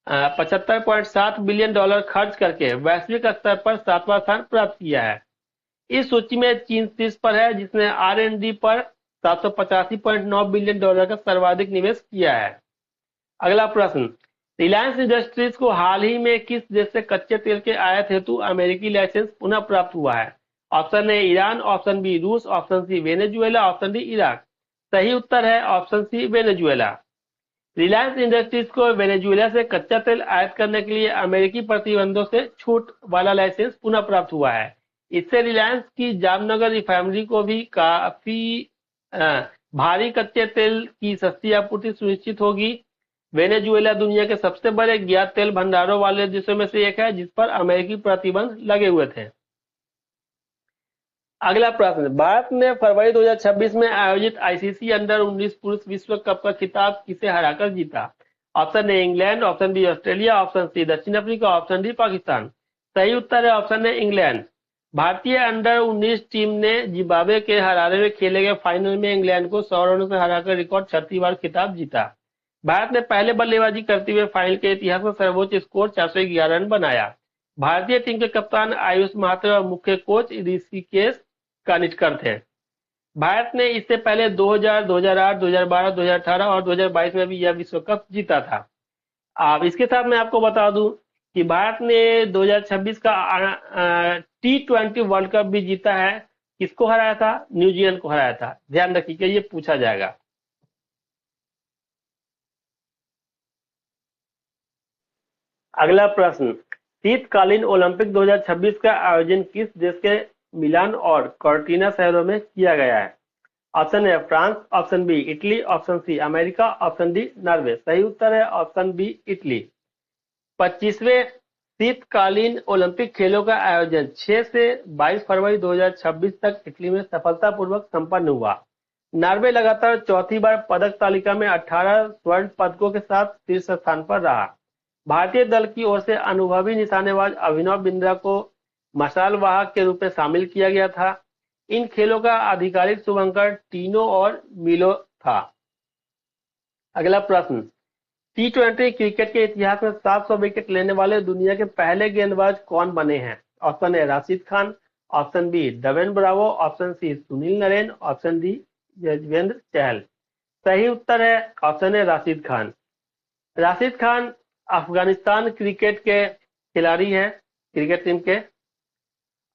75.7 बिलियन डॉलर खर्च करके वैश्विक स्तर पर 7वां स्थान प्राप्त किया है। इस सूची में चीन शीर्ष पर है, जिसने R&D पर 785.9 बिलियन डॉलर का सर्वाधिक निवेश किया है। अगला प्रश्न, रिलायंस इंडस्ट्रीज को हाल ही में किस देश से कच्चे तेल के आयात हेतु अमेरिकी लाइसेंस पुनः प्राप्त हुआ है? Option A Iran, option B रूस, option C Venezuela, option D Iraq. सही उत्तर है option C Venezuela. Reliance Industries को वेनेजुएला से कच्चा तेल आयात करने के लिए अमेरिकी प्रतिबंधों से छूट वाला लाइसेंस पुनः प्राप्त हुआ है। इससे रिलायंस की जामनगर रिफाइनरी को भी काफी भारी कच्चे तेल की सस्ती आपूर्ति सुनिश्चित होगी। वेनेजुएला दुनिया के सबसे बड़े ज्ञात तेल भंडारों वाले देशों में से एक है, जिस पर अमेरिकी प्रतिबंध लगे हुए थे। अगला प्रश्न, भारत ने फरवरी 2026 में आयोजित आईसीसी अंडर 19 पुरुष विश्व कप का खिताब किसे हराकर जीता? Option A England, option B Australia, option C दक्षिण अफ्रीका, ऑप्शन डी पाकिस्तान। सही उत्तर है ऑप्शन ए इंग्लैंड। भारतीय अंडर 19 टीम ने जिम्बाब्वे के हरारे में खेले गए फाइनल में इंग्लैंड को 100 रनों से हराकर रिकॉर्ड 36 बार खिताब जीता। भारत ने पहले बल्लेबाजी करते हुए फाइनल के इतिहास में सर्वोच्च स्कोर 411 रन बनाया। भारतीय टीम के कप्तान आयुष महात्रे और मुख्य कोच ऋषिकेश कानिटकर थे। भारत ने इससे पहले 2000, 2008, 2012, 2018 और 2022 में भी यह विश्व कप जीता था। अब इसके साथ मैं आपको बता दूं कि भारत ने 2026 का T20 वर्ल्ड कप भी जीता है। किसको हराया था? न्यूजीलैंड को हराया था। ध्यान रखिएगा, ये पूछा जाएगा। अगला प्रश्न, शीतकालीन ओलंपिक 2026 का आयोजन किस देश के मिलान और कॉर्टिना शहरों में किया गया है? Option A France, option B Italy, option C America, option D Norway. सही उत्तर है ऑप्शन बी इटली। 25वें शीतकालीन ओलंपिक खेलों का आयोजन 6 से 22 फरवरी 2026 तक इटली में सफलतापूर्वक संपन्न हुआ। नॉर्वे लगातार चौथी बार पदक तालिका में 18 स्वर्ण पदकों के साथ शीर्ष स्थान पर रहा। भारतीय दल की ओर से अनुभवी निशानेबाज अभिनव बिंद्रा को मशाल वाहक के रूप में शामिल किया गया था। इन खेलों का आधिकारिक शुभंकर टीनो और मिलो था। अगला प्रश्न, T20 क्रिकेट के इतिहास में 700 विकेट लेने वाले दुनिया के पहले गेंदबाज कौन बने हैं? Option A Rashid Khan, option B Dwayne Bravo, option C Sunil Narine, option D Yuzvendra Chahal. सही उत्तर है option A Rashid Khan. Rashid Khan Afghanistan cricket के खिलाड़ी हैं। क्रिकेट टीम के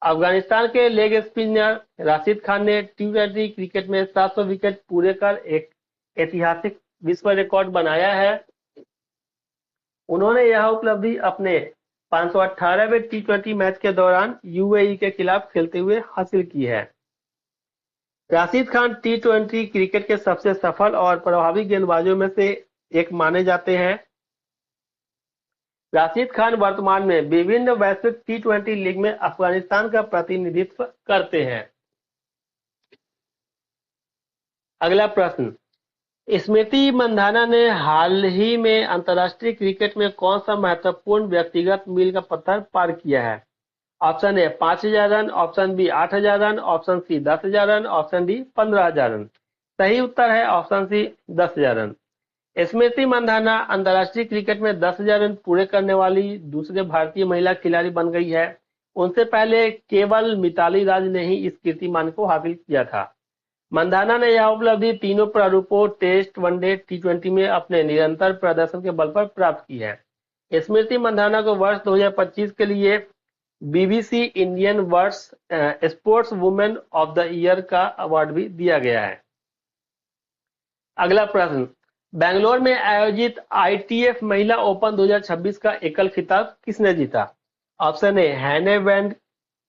अफगानिस्तान के लेग स्पिनर राशिद खान ने T20 क्रिकेट में 700 विकेट पूरे कर एक ऐतिहासिक विश्व रिकॉर्ड बनाया है। उन्होंने यह उपलब्धि अपने 518वें T20 मैच के दौरान यूएई के खिलाफ खेलते हुए हासिल की है। राशिद खान T20 क्रिकेट के सबसे सफल और प्रभावी गेंदबाजों में से एक माने जाते हैं। राशिद खान वर्तमान में विभिन्न वैश्विक T20 लीग में अफगानिस्तान का प्रतिनिधित्व करते हैं। अगला प्रश्न, स्मृति मंधाना ने हाल ही में अंतर्राष्ट्रीय क्रिकेट में कौन सा महत्वपूर्ण व्यक्तिगत मील का पत्थर पार किया है? Option A 5,000 run, option B 8,000 run, option C 10,000 run, option D 15,000 run. सही उत्तर है option C 10,000 run. Smriti Mandhana अंतर्राष्ट्रीय क्रिकेट में 10,000 रन पूरे करने वाली दूसरे भारतीय महिला खिलाड़ी बन गई है। उनसे पहले केवल मिताली राज ने ही इस कीर्तिमान को हासिल किया था। मंधाना ने यह उपलब्धि तीनों प्रारूपों टेस्ट, वनडे, T20 में अपने निरंतर प्रदर्शन के बल पर प्राप्त की है। स्मृति मंधाना को वर्ष 2025 के लिए BBC Indian world sports women of the year का अवार्ड भी दिया गया है। अगला प्रश्न, बेंगलोर में आयोजित ITF महिला ओपन 2026 का एकल खिताब किसने जीता? Option A Hanne Van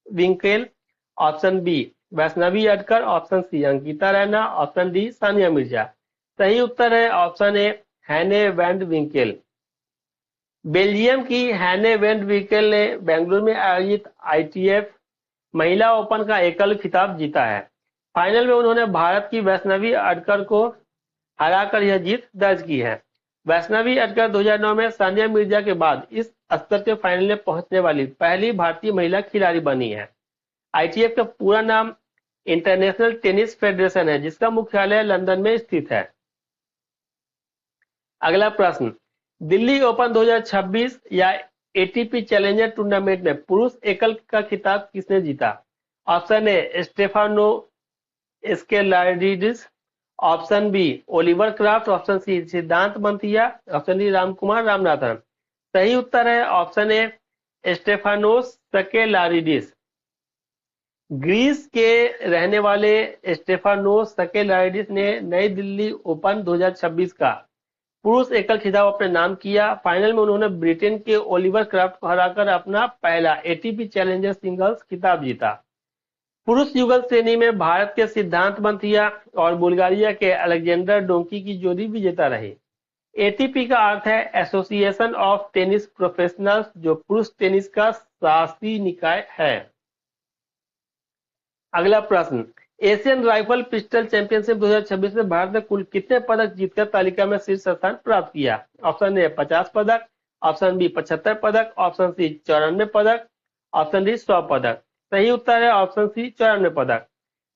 Winkel, option B Vaishnavi Adkar, option C Ankita Raina, option D Sania Mirza. सही उत्तर है option A Hanne Van विंकेल। Belgium की हैने वैन विंकेल ने बेंगलुरु में आयोजित ITF महिला ओपन का एकल खिताब जीता है। फाइनल में उन्होंने भारत की वैष्णवी अडकर को हराकर यह जीत दर्ज की है। वैष्णवी अडकर 2009 में सानिया मिर्जा के बाद इस स्तर के फाइनल में पहुंचने वाली पहली भारतीय महिला खिलाड़ी बनी है। ITF का पूरा नाम इंटरनेशनल टेनिस फेडरेशन है, जिसका मुख्यालय लंदन में स्थित है। अगला प्रश्न, दिल्ली ओपन 2026 या ATP चैलेंजर टूर्नामेंट में पुरुष एकल का खिताब किसने जीता? Option A Stefanos Sakellaridis, option B Oliver Kraft, option C Siddhant Banthia, option D Ramkumar Ramanathan. सही उत्तर है option A Stefanos Sakellaridis. Greece के रहने वाले स्टेफानोस स्केलारिडिस ने नई दिल्ली ओपन 2026 का पुरुष एकल खिताब अपने नाम किया। फाइनल में उन्होंने ब्रिटेन के ओलिवर क्राफ्ट को हराकर अपना पहला ATP चैलेंजर सिंगल्स खिताब जीता। पुरुष युगल श्रेणी में भारत के सिद्धांत मंथिया और बुल्गारिया के अलेक्जेंडर डोंकी की जोड़ी विजेता रही। ATP का अर्थ है एसोसिएशन ऑफ टेनिस प्रोफेशनल्स, जो पुरुष टेनिस का शासी निकाय है। अगला प्रश्न, एशियन राइफल पिस्टल चैंपियनशिप 2026 में भारत ने कुल कितने पदक जीतकर तालिका में शीर्ष स्थान प्राप्त किया? ऑप्शन ए 50 पदक, ऑप्शन बी 75 पदक, ऑप्शन सी 94 पदक, ऑप्शन डी 100 पदक। सही उत्तर है ऑप्शन सी 94 पदक।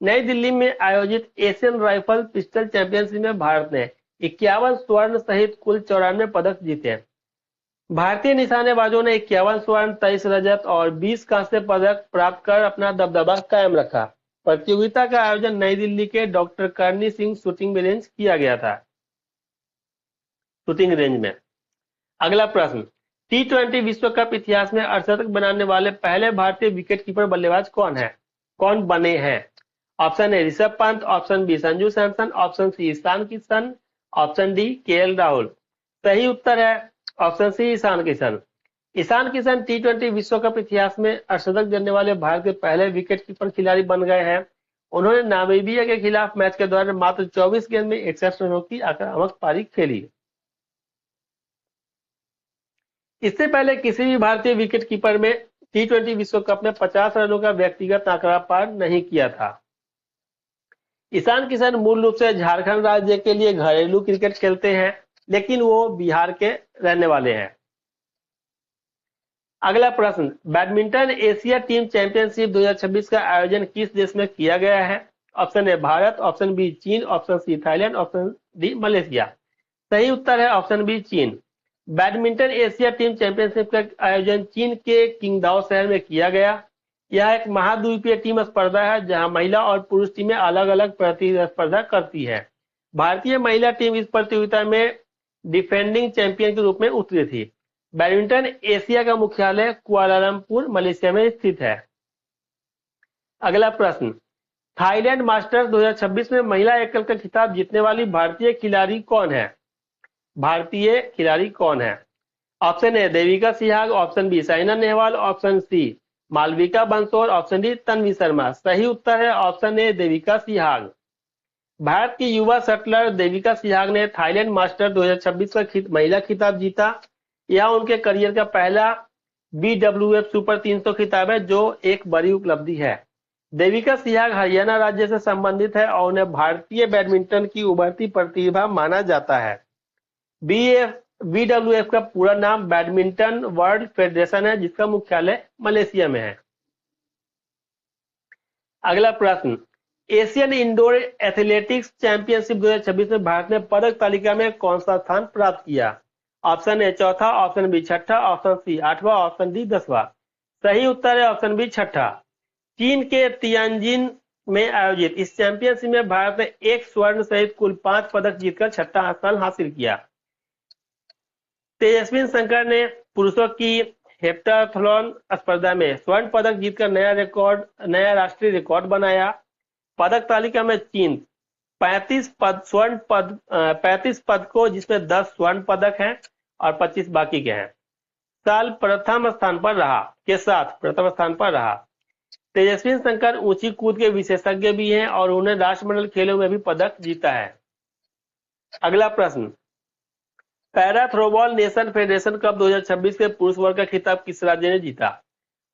नई दिल्ली में आयोजित एशियन राइफल पिस्टल चैंपियनशिप में भारत ने 51 स्वर्ण सहित कुल 94 पदक जीते। भारतीय निशानेबाजों ने 51 स्वर्ण, 23 रजत और 20 कांस्य पदक प्राप्त कर अपना दबदबा कायम रखा। प्रतियोगिता का आयोजन नई दिल्ली के डॉक्टर करनी सिंह शूटिंग रेंज किया गया था। शूटिंग रेंज में। अगला प्रश्न, T20 विश्व कप इतिहास में अर्धशतक बनाने वाले पहले भारतीय विकेटकीपर बल्लेबाज कौन बने हैं? Option A Rishabh Pant, option B Sanju Samson, option C Ishan Kishan, option D KL Rahul. सही उत्तर है option C Ishan Kishan. Ishan Kishan T20 विश्व कप इतिहास में अर्धशतक देने वाले भारत के पहले विकेटकीपर खिलाड़ी बन गए हैं। उन्होंने नामीबिया के खिलाफ मैच के दौरान मात्र 24 गेंद में 61 रनों की आक्रामक पारी खेली। इससे पहले किसी भी भारतीय विकेटकीपर में T20 विश्व कप में 50 रनों का व्यक्तिगत आंकड़ा पार नहीं किया था। ईशान किशन मूल रूप से झारखंड राज्य के लिए घरेलू क्रिकेट खेलते हैं, लेकिन वो बिहार के रहने वाले हैं। अगला प्रश्न, बैडमिंटन एशिया टीम चैंपियनशिप 2026 का आयोजन किस देश में किया गया है? Option A Bharat, option B चीन, option C Thailand, option D Malaysia. सही उत्तर है ऑप्शन बी चीन। बैडमिंटन एशिया टीम चैंपियनशिप का आयोजन चीन के किंगदाओ शहर में किया गया। यह एक महाद्वीपीय टीम स्पर्धा है जहां महिला और पुरुष टीमें अलग अलग प्रतिस्पर्धा करती है। भारतीय महिला टीम इस प्रतियोगिता में डिफेंडिंग चैंपियन के रूप में उतरी थी। बैडमिंटन एशिया का मुख्यालय कुआलालंपुर मलेशिया में स्थित है। अगला प्रश्न, थाईलैंड मास्टर्स 2026 में महिला एकल का खिताब जीतने वाली भारतीय खिलाड़ी कौन है? भारतीय खिलाड़ी कौन है? Option A Devika Sihag, option B Saina Nehwal, option C Malvika Bansod, option D Tanvi Sharma. सही उत्तर है ऑप्शन ए देविका सिहाग। भारत की युवा शटलर देविका सिहाग ने थाईलैंड मास्टर 2026 का महिला खिताब जीता। यह उनके करियर का पहला BWF सुपर 300 खिताब है जो एक बड़ी उपलब्धि है। देविका सिहाग हरियाणा राज्य से संबंधित है और उन्हें भारतीय बैडमिंटन की उभरती प्रतिभा माना जाता है। BWF का पूरा नाम बैडमिंटन वर्ल्ड फेडरेशन है जिसका मुख्यालय मलेशिया में है। अगला प्रश्न, एशियन इंडोर एथलेटिक्स चैंपियनशिप 2026 में भारत ने पदक तालिका में कौन सा स्थान प्राप्त किया? ऑप्शन ए चौथा, ऑप्शन बी छठा, ऑप्शन सी आठवां, ऑप्शन डी 10वां। सही उत्तर है ऑप्शन बी छठा। चीन के तियानजिन में आयोजित इस चैंपियनशिप में भारत ने एक स्वर्ण सहित कुल 5 पदक जीतकर छठा स्थान हासिल किया। तेजस्विन शंकर ने पुरुषों की हेप्टाथलॉन स्पर्धा में स्वर्ण पदक जीतकर नया राष्ट्रीय रिकॉर्ड बनाया। पदक तालिका में चीन 35 पदकों जिसमें 10 स्वर्ण पदक हैं और 25 बाकी के हैं साल प्रथम स्थान पर रहा। तेजस्विन शंकर ऊंची कूद के विशेषज्ञ भी हैं और उन्हें राष्ट्रमंडल खेलों में भी पदक जीता है। अगला प्रश्न, para throwball nation federation cup 2026 के पुरुष वर्ग का खिताब किस राज्य ने जीता?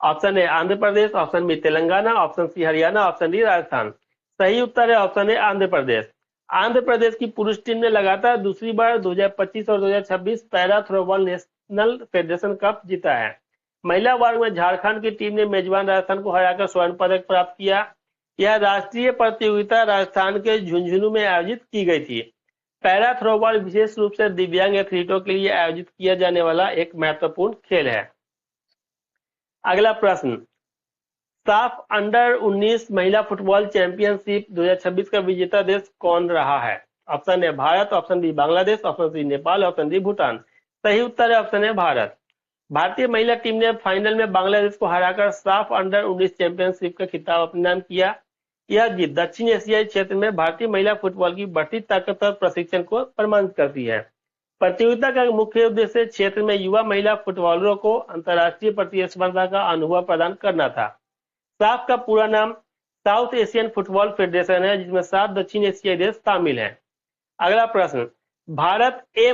Option A Andhra Pradesh, option B Telangana, option C Haryana, option D Rajasthan. सही उत्तर है ऑप्शन ए आंध्र प्रदेश। आंध्र प्रदेश की पुरुष टीम ने लगातार दूसरी बार 2025 और 2026 para throwball national federation cup जीता है। महिला वर्ग में झारखंड की टीम ने मेजबान राजस्थान को हराकर स्वर्ण पदक प्राप्त किया। यह राष्ट्रीय प्रतियोगिता राजस्थान के झुंझुनू में आयोजित की गई थी। पैरा थ्रोबॉल विशेष रूप से दिव्यांग एथलीटों के लिए आयोजित किया जाने वाला एक महत्वपूर्ण खेल है। अगला प्रश्न, साफ अंडर 19 महिला फुटबॉल चैंपियनशिप 2026 का विजेता देश कौन रहा है? Option A Bharat, option B Bangladesh, option C Nepal, option D Bhutan. सही उत्तर है ऑप्शन ए भारत। भारतीय महिला टीम ने फाइनल में बांग्लादेश को हराकर साफ अंडर 19 चैंपियनशिप का खिताब अपने नाम किया। यह जीत दक्षिण एशियाई क्षेत्र में भारतीय महिला फुटबॉल की बढ़ती ताकत और प्रशिक्षण को प्रमाणित करती है। प्रतियोगिता का मुख्य उद्देश्य क्षेत्र में युवा महिला फुटबॉलरों को अंतर्राष्ट्रीय प्रतिस्पर्धा का अनुभव प्रदान करना था। साफ का पूरा नाम साउथ एशियन फुटबॉल फेडरेशन है जिसमें 7 दक्षिण एशियाई देश शामिल हैं। अगला प्रश्न, भारत ए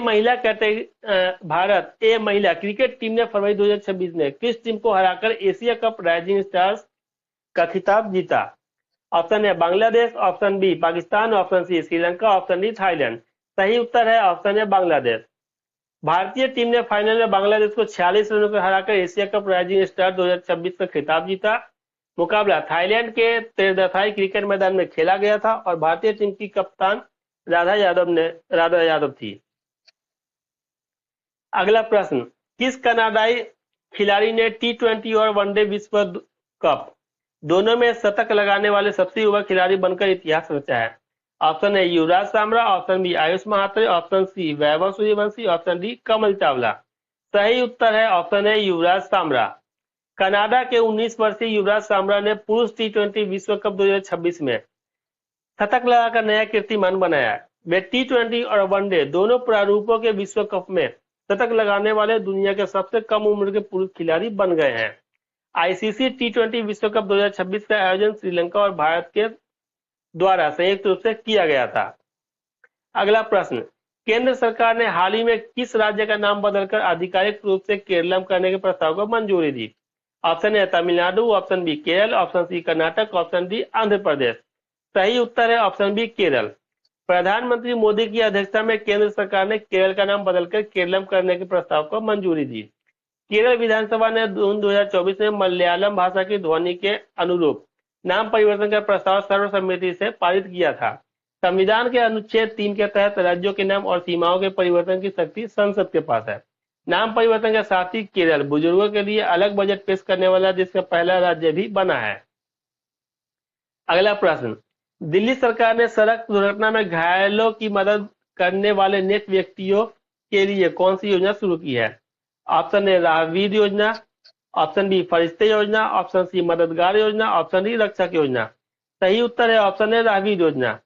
महिला क्रिकेट टीम ने फरवरी 2026 में किस टीम को हराकर एशिया कप राइजिंग स्टार्स का खिताब जीता? Option A Bangladesh, option B Pakistan, option C Sri Lanka, option D Thailand. सही उत्तर है ऑप्शन ए बांग्लादेश। भारतीय टीम ने फाइनल में बांग्लादेश को 46 रनों से हराकर एशिया कप राइजिंग स्टार 2026 का खिताब जीता। मुकाबला थाईलैंड के तेरदाथाई क्रिकेट मैदान में खेला गया था और भारतीय टीम की कप्तान राधा यादव थी। अगला प्रश्न, किस कनाडाई खिलाड़ी ने T20 और वनडे विश्व कप दोनों में शतक लगाने वाले सबसे युवा खिलाड़ी बनकर इतिहास रचा है? Option A Yuvraj Samra, option B Ayush Mhatre, option C Vaibhav Suryavanshi, option D Kamal Chawla. सही उत्तर है option A Yuvraj Sambra. Canada के 19 वर्षीय युवराज सांबरा ने पुरुष T20 विश्व कप 2026 में शतक लगाकर नया कीर्तिमान बनाया। वे T20 और वनडे दोनों प्रारूपों के विश्व कप में शतक लगाने वाले दुनिया के सबसे कम उम्र के पुरुष खिलाड़ी बन गए हैं। ICC T20 विश्व कप 2026 का आयोजन श्रीलंका और भारत के द्वारा संयुक्त रूप से किया गया था। अगला प्रश्न, केंद्र सरकार ने हाल ही में किस राज्य का नाम बदलकर आधिकारिक रूप से केरलम करने के प्रस्ताव को मंजूरी दी? Option A Tamil Nadu, option B Kerala, option C Karnataka, option D Andhra Pradesh. सही उत्तर है ऑप्शन बी केरल। प्रधानमंत्री मोदी की अध्यक्षता में केंद्र सरकार ने केरल का नाम बदलकर केरलम करने के प्रस्ताव को मंजूरी दी। केरल विधानसभा ने जून 2024 में मलयालम भाषा की ध्वनि के अनुरूप नाम परिवर्तन का प्रस्ताव सर्वसम्मति से पारित किया था। संविधान के अनुच्छेद 3 के तहत राज्यों के नाम और सीमाओं के परिवर्तन की शक्ति संसद के पास है। नाम परिवर्तन के साथ ही केरल बुजुर्गों के लिए अलग बजट पेश करने वाला देश का पहला राज्य भी बना है। अगला प्रश्न, दिल्ली सरकार ने सड़क दुर्घटना में घायलों की मदद करने वाले नेक व्यक्तियों के लिए कौन सी योजना शुरू की है? ऑप्शन ए राहवीर योजना, ऑप्शन बी फरिश्ते योजना, ऑप्शन सी मददगार योजना, ऑप्शन डी रक्षक योजना। सही उत्तर है ऑप्शन ए राहवीर योजना।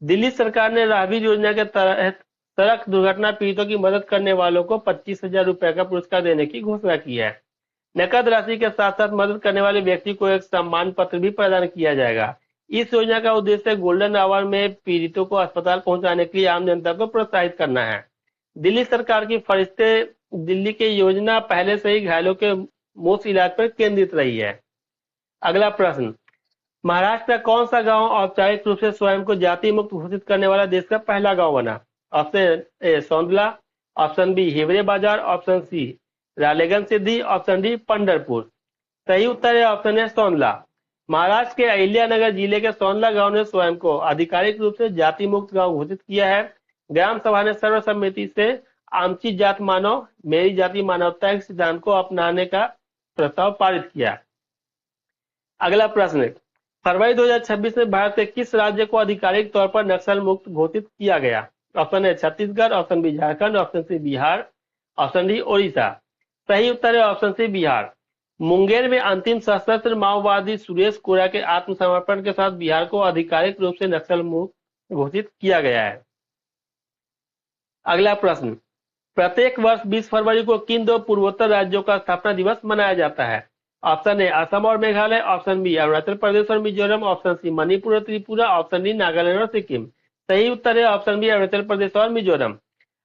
दिल्ली सरकार ने राहवीर योजना के तहत सड़क दुर्घटना पीड़ितों की मदद करने वालों को 25,000 रुपए का पुरस्कार देने की घोषणा की है। नकद राशि के साथ साथ मदद करने वाले व्यक्ति को एक सम्मान पत्र भी प्रदान किया जाएगा। इस योजना का उद्देश्य गोल्डन आवर में पीड़ितों को अस्पताल पहुंचाने के लिए आम जनता को प्रोत्साहित करना है। दिल्ली सरकार की फरिश्ते दिल्ली की योजना पहले से ही घायलों के मुफ्त इलाज पर केंद्रित रही है। अगला प्रश्न, महाराष्ट्र का कौन सा गांव औपचारिक रूप से स्वयं को जाति मुक्त घोषित करने वाला देश का पहला गांव बना? Option A Soundala, option B Hiware Bazar, option C Ralegan Siddhi, option D Pandharpur. सही उत्तर है ऑप्शन ए सौंदला। महाराष्ट्र के अहिल्यानगर जिले के सौंदला गांव ने स्वयं को आधिकारिक रूप से जाति मुक्त गांव घोषित किया है। ग्राम सभा ने सर्वसम्मति से आमची जात मानव मेरी जाति मानवता के सिद्धांत को अपनाने का प्रस्ताव पारित किया। अगला प्रश्न, फरवरी 2026 में भारत के किस राज्य को आधिकारिक तौर पर नक्सल मुक्त घोषित किया गया? Option A Chhattisgarh, option B Jharkhand, option C Bihar, option D Odisha. सही उत्तर है ऑप्शन सी बिहार। मुंगेर में अंतिम सशस्त्र माओवादी सुरेश कोरा के आत्मसमर्पण के साथ बिहार को आधिकारिक रूप से नक्सल मुक्त घोषित किया गया है। अगला प्रश्न, प्रत्येक वर्ष 20 फरवरी को किन दो पूर्वोत्तर राज्यों का स्थापना दिवस मनाया जाता है? ऑप्शन ए असम और मेघालय, ऑप्शन बी अरुणाचल प्रदेश और मिजोरम, ऑप्शन सी मणिपुर और त्रिपुरा, ऑप्शन डी नागालैंड और सिक्किम। सही उत्तर है ऑप्शन बी अरुणाचल प्रदेश और मिजोरम।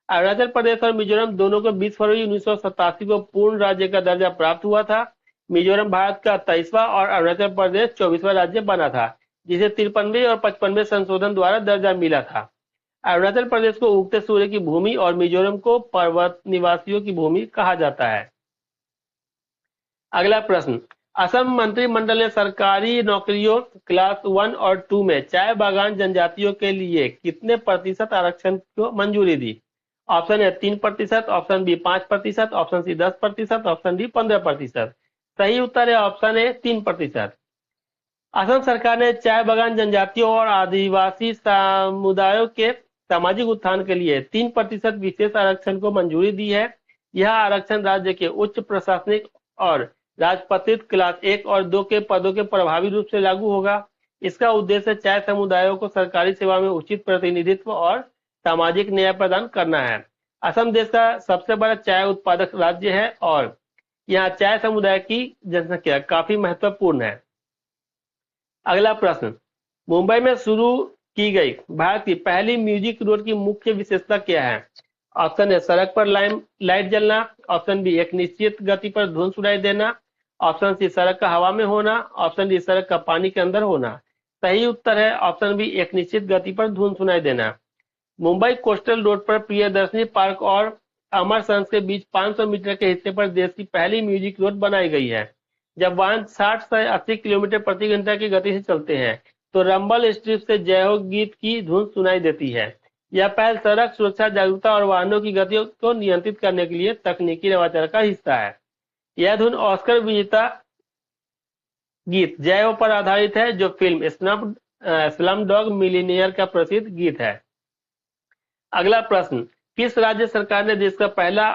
अरुणाचल प्रदेश और मिजोरम दोनों को 20 फरवरी 1987 को पूर्ण राज्य का दर्जा प्राप्त हुआ था। मिजोरम भारत का 23वां और अरुणाचल प्रदेश 24वां राज्य बना था, जिसे 53वें और 55वें संशोधन द्वारा दर्जा मिला था। अरुणाचल प्रदेश को उगते सूर्य की भूमि और मिजोरम को पर्वत निवासियों की भूमि कहा जाता है। अगला प्रश्न, असम मंत्रिमंडल ने सरकारी नौकरियों क्लास 1 और 2 में चाय बागान जनजातियों के लिए कितने प्रतिशत आरक्षण को मंजूरी दी? Option A 3%, option B 5%, option C 10%, option D 15%। सही उत्तर है ऑप्शन ए 3%। असम सरकार ने चाय बागान जनजातियों और आदिवासी समुदायों के सामाजिक उत्थान के लिए 3% विशेष आरक्षण को मंजूरी दी है। यह आरक्षण राज्य के उच्च प्रशासनिक और राजपत्रित क्लास 1 और 2 के पदों के प्रभावी रूप से लागू होगा। इसका उद्देश्य चाय समुदायों को सरकारी सेवा में उचित प्रतिनिधित्व और सामाजिक न्याय प्रदान करना है। असम देश का सबसे बड़ा चाय उत्पादक राज्य है और यहाँ चाय समुदाय की जनसंख्या काफी महत्वपूर्ण है। अगला प्रश्न, मुंबई में शुरू की गई भारत की पहली म्यूजिक रोड की मुख्य विशेषता क्या है? ऑप्शन ए सड़क पर लाइट जलना, ऑप्शन बी एक निश्चित गति पर धुंध सुनाई देना, ऑप्शन सी सड़क का हवा में होना, ऑप्शन डी सड़क का पानी के अंदर होना। सही उत्तर है ऑप्शन बी एक निश्चित गति पर धुंध सुनाई देना। मुंबई कोस्टल रोड पर प्रियदर्शनी पार्क और अमरसंस के बीच 500 मीटर के हिस्से पर देश की पहली म्यूजिक रोड बनाई गई है। जब वाहन 60 से 80 किलोमीटर प्रति घंटा की गति से चलते हैं तो रंबल स्ट्रिप से जय हो गीत की धुन सुनाई देती है। यह पहल सड़क सुरक्षा जागरूकता और वाहनों की गति को नियंत्रित करने के लिए तकनीकी नवाचार का हिस्सा है। यह धुन ऑस्कर विजेता गीत जय हो पर आधारित है, जो फिल्म स्लम डॉग मिलियनेयर का प्रसिद्ध गीत है। अगला प्रश्न, किस राज्य सरकार ने देश का पहला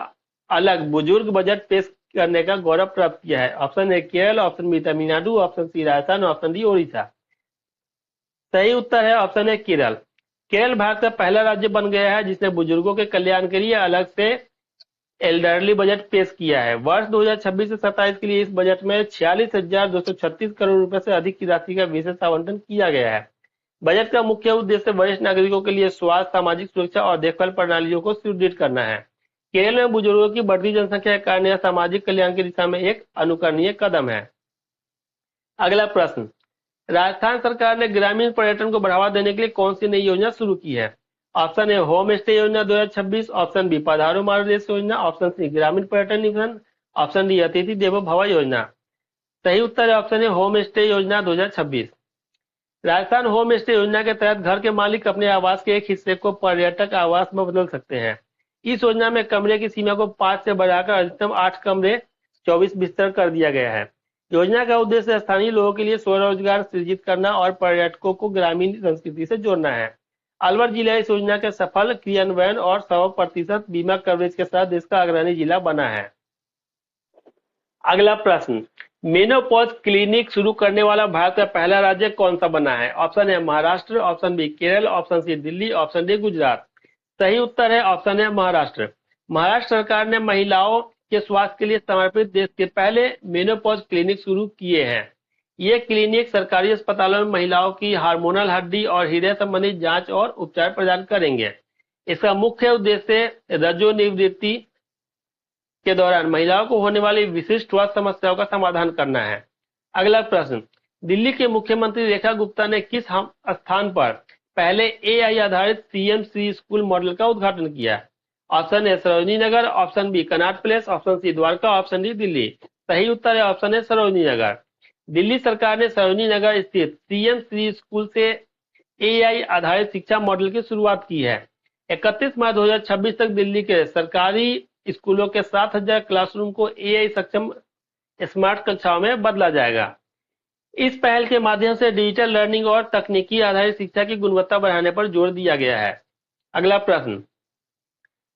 अलग बुजुर्ग बजट पेश करने का गौरव प्राप्त किया है? Option A Kerala, option B Tamil Nadu, option C Rajasthan, option D Odisha. सही उत्तर है ऑप्शन ए केरल। केरल भारत का पहला राज्य बन गया है जिसने बुजुर्गों के कल्याण के लिए अलग से एल्डरली बजट पेश किया है। वर्ष 2026 से 27 के लिए इस बजट में 46,236 करोड़ रुपए से अधिक की राशि का विशेष आवंटन किया गया है। बजट का मुख्य उद्देश्य वरिष्ठ नागरिकों के लिए स्वास्थ्य, सामाजिक सुरक्षा और देखभाल प्रणालियों को सुदृढ़ करना है। केरल में बुजुर्गों की बढ़ती जनसंख्या के कारण यह सामाजिक कल्याण की दिशा में एक अनुकरणीय कदम है। अगला प्रश्न, राजस्थान सरकार ने ग्रामीण पर्यटन को बढ़ावा देने के लिए कौन सी नई योजना शुरू की है? ऑप्शन ए होम स्टे योजना 2026, ऑप्शन बी पधारो हमारे देश योजना, ऑप्शन सी ग्रामीण पर्यटन मिशन, ऑप्शन डी अतिथि देवो भव योजना। सही उत्तर है ऑप्शन ए होम स्टे योजना 2026। राजस्थान होम स्टे योजना के तहत घर के मालिक अपने आवास के एक हिस्से को पर्यटक आवास में बदल सकते हैं। इस योजना में कमरे की सीमा को 5 से बढ़ाकर अधिकतम 8 कमरे 24 बिस्तर कर दिया गया है। योजना का उद्देश्य स्थानीय लोगों के लिए स्वरोजगार सृजित करना और पर्यटकों को ग्रामीण संस्कृति से जोड़ना है। अलवर जिला इस योजना के सफल क्रियान्वयन और 100% बीमा कवरेज के साथ देश का अग्रणी जिला बना है। अगला प्रश्न, मेनोपॉज क्लिनिक शुरू करने वाला भारत का पहला राज्य कौन सा बना है? ऑप्शन है Maharashtra, option B Kerala, option C Delhi, option D Gujarat. सही उत्तर है ऑप्शन है महाराष्ट्र। महाराष्ट्र सरकार ने महिलाओं के स्वास्थ्य के लिए समर्पित देश के पहले मेनोपॉज क्लिनिक शुरू किए हैं। ये क्लिनिक सरकारी अस्पतालों में महिलाओं की हार्मोनल, हड्डी और हृदय संबंधी जांच और उपचार प्रदान करेंगे। इसका मुख्य उद्देश्य रजोनिवृत्ति के दौरान महिलाओं को होने वाली विशिष्ट स्वास्थ्य समस्याओं का समाधान करना है। अगला प्रश्न, दिल्ली के मुख्यमंत्री रेखा गुप्ता ने किस स्थान पर पहले एआई आधारित सीएम श्री स्कूल मॉडल का उद्घाटन किया? Option A Sarojini Nagar, option B Connaught Place, option C Dwarka, option D Delhi. सही उत्तर है ऑप्शन ए सरोजनी नगर। दिल्ली सरकार ने सरोजनी नगर स्थित सीएम श्री स्कूल से एआई आधारित शिक्षा मॉडल की शुरुआत की है। 31 मार्च 2026 तक दिल्ली के सरकारी स्कूलों के 7,000 क्लासरूम को एआई सक्षम स्मार्ट कक्षाओं में बदला जाएगा। इस पहल के माध्यम से डिजिटल लर्निंग और तकनीकी आधारित शिक्षा की गुणवत्ता बढ़ाने पर जोर दिया गया है। अगला प्रश्न,